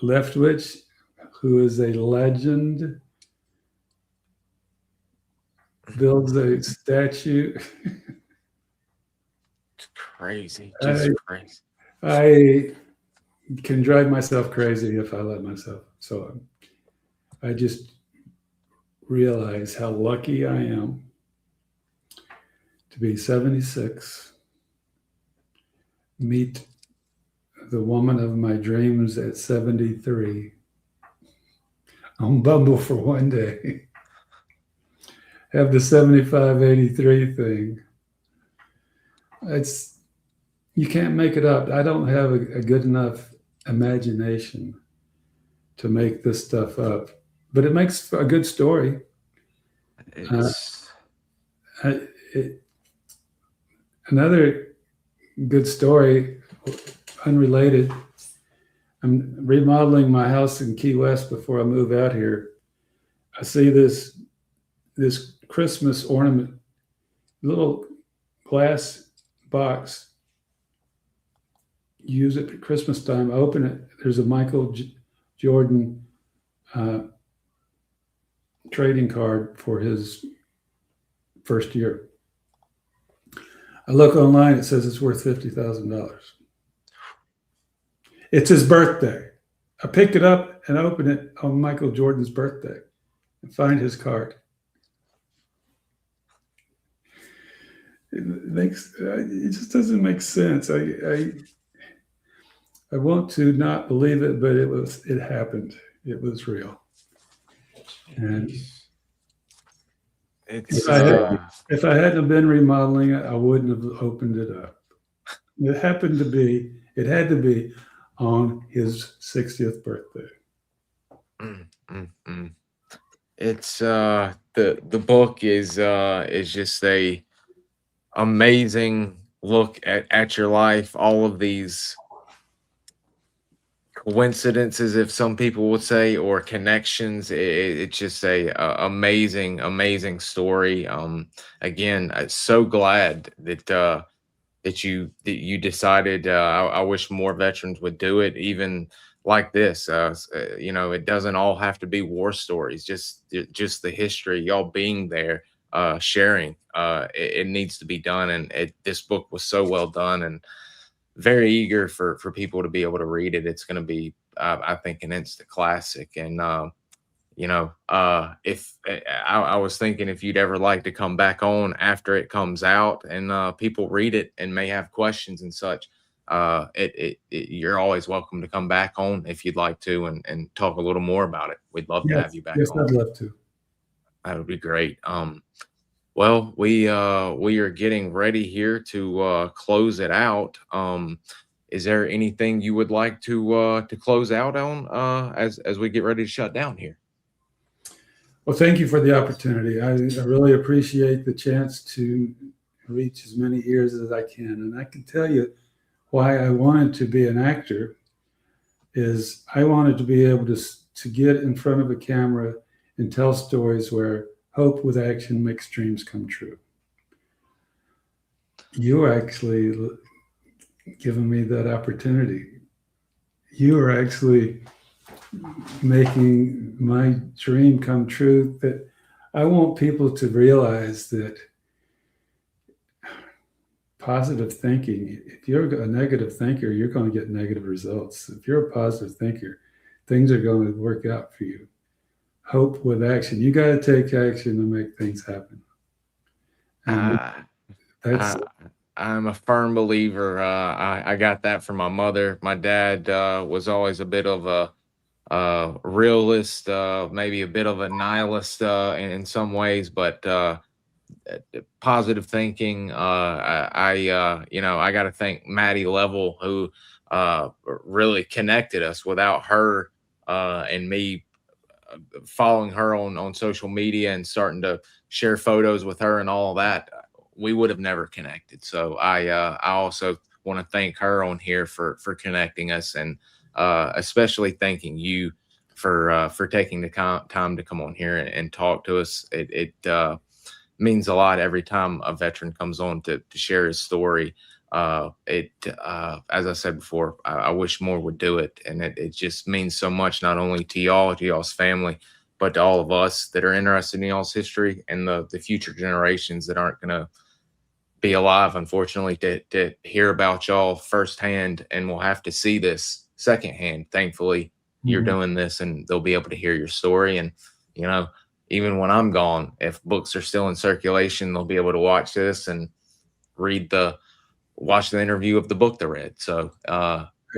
Leftwich, who is a legend, builds a statue. crazy, I, just crazy. I can drive myself crazy if I let myself. So I just realize how lucky I am to be 76, meet the woman of my dreams at 73 on Bumble for one day, have the 7583 thing. It's, you can't make it up. I don't have a good enough imagination to make this stuff up, but it makes a good story. It's It, another good story, unrelated. I'm remodeling my house in Key West before I move out here. I see this Christmas ornament, little glass box. Use it at Christmas time. Open it. There's a Michael Jordan trading card for his first year. I look online. It says it's worth $50,000. It's his birthday. I pick it up and open it on Michael Jordan's birthday and find his card. It just doesn't make sense. I want to not believe it, but it happened. It was real. And it's if I hadn't been remodeling it, I wouldn't have opened it up. It had to be on his 60th birthday. It's the book is just a amazing look at your life, all of these coincidences, if some people would say, or connections. It's just a amazing story. Again, I'm so glad that you decided. I wish more veterans would do it, even like this. It doesn't all have to be war stories. Just the history, y'all being there, sharing. It needs to be done, and this book was so well done, and very eager for people to be able to read it. It's going to be, I think, an instant classic. And if I was thinking if you'd ever like to come back on after it comes out and people read it and may have questions and such, you're always welcome to come back on if you'd like to and talk a little more about it. We'd love to have you back on. I'd love to. That would be great. Well, we are getting ready here to close it out. Is there anything you would like to close out on as we get ready to shut down here? Well, thank you for the opportunity. I really appreciate the chance to reach as many ears as I can. And I can tell you why I wanted to be an actor is I wanted to be able to get in front of a camera and tell stories where hope with action makes dreams come true. You are actually giving me that opportunity. You are actually making my dream come true. That I want people to realize that positive thinking, if you're a negative thinker, you're going to get negative results. If you're a positive thinker, things are going to work out for you. Hope with action. You got to take action to make things happen. I'm a firm believer. I got that from my mother. My dad was always a bit of a realist, maybe a bit of a nihilist in some ways, but positive thinking. I got to thank Maddie Level, who really connected us. Without her and me following her on social media and starting to share photos with her and all that, we would have never connected. So I also want to thank her on here for connecting us, and especially thanking you for taking the time to come on here and talk to us. It means a lot every time a veteran comes on to share his story. As I said before, I wish more would do it. And it just means so much, not only to y'all's family, but to all of us that are interested in y'all's history and the future generations that aren't going to be alive, unfortunately, to hear about y'all firsthand, and we'll have to see this secondhand. Thankfully, you're doing this, and they'll be able to hear your story. And you know, even when I'm gone, if books are still in circulation, they'll be able to watch this and watch the interview of the book they read. So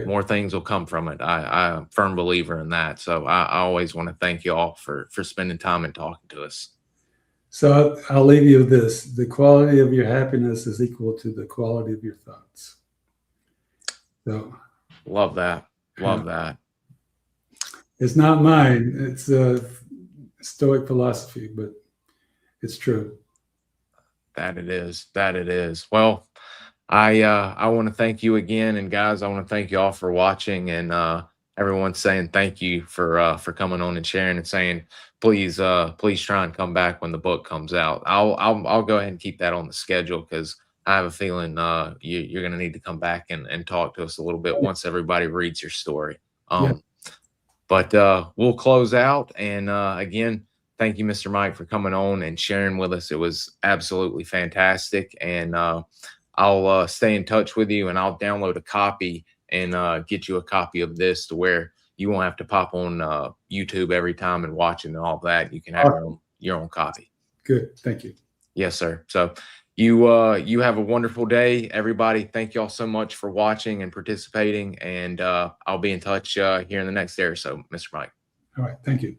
more things will come from it. I'm a firm believer in that. So I always want to thank you all for spending time and talking to us. So I'll leave you with this. The quality of your happiness is equal to the quality of your thoughts. So love that. Love that. It's not mine. It's a Stoic philosophy, but it's true. That it is. That it is. Well, I want to thank you again, and guys, I want to thank you all for watching, and everyone's saying thank you for coming on and sharing and saying please try and come back when the book comes out. I'll go ahead and keep that on the schedule, because I have a feeling you're going to need to come back and talk to us a little bit once everybody reads your story. But we'll close out, and again, thank you, Mr. Mike, for coming on and sharing with us. It was absolutely fantastic, and I'll stay in touch with you, and I'll download a copy and get you a copy of this to where you won't have to pop on YouTube every time and watch it and all that. You can have your own copy. Good. Thank you. Yes, sir. So you have a wonderful day, everybody. Thank you all so much for watching and participating, and I'll be in touch here in the next day or so, Mr. Mike. All right. Thank you.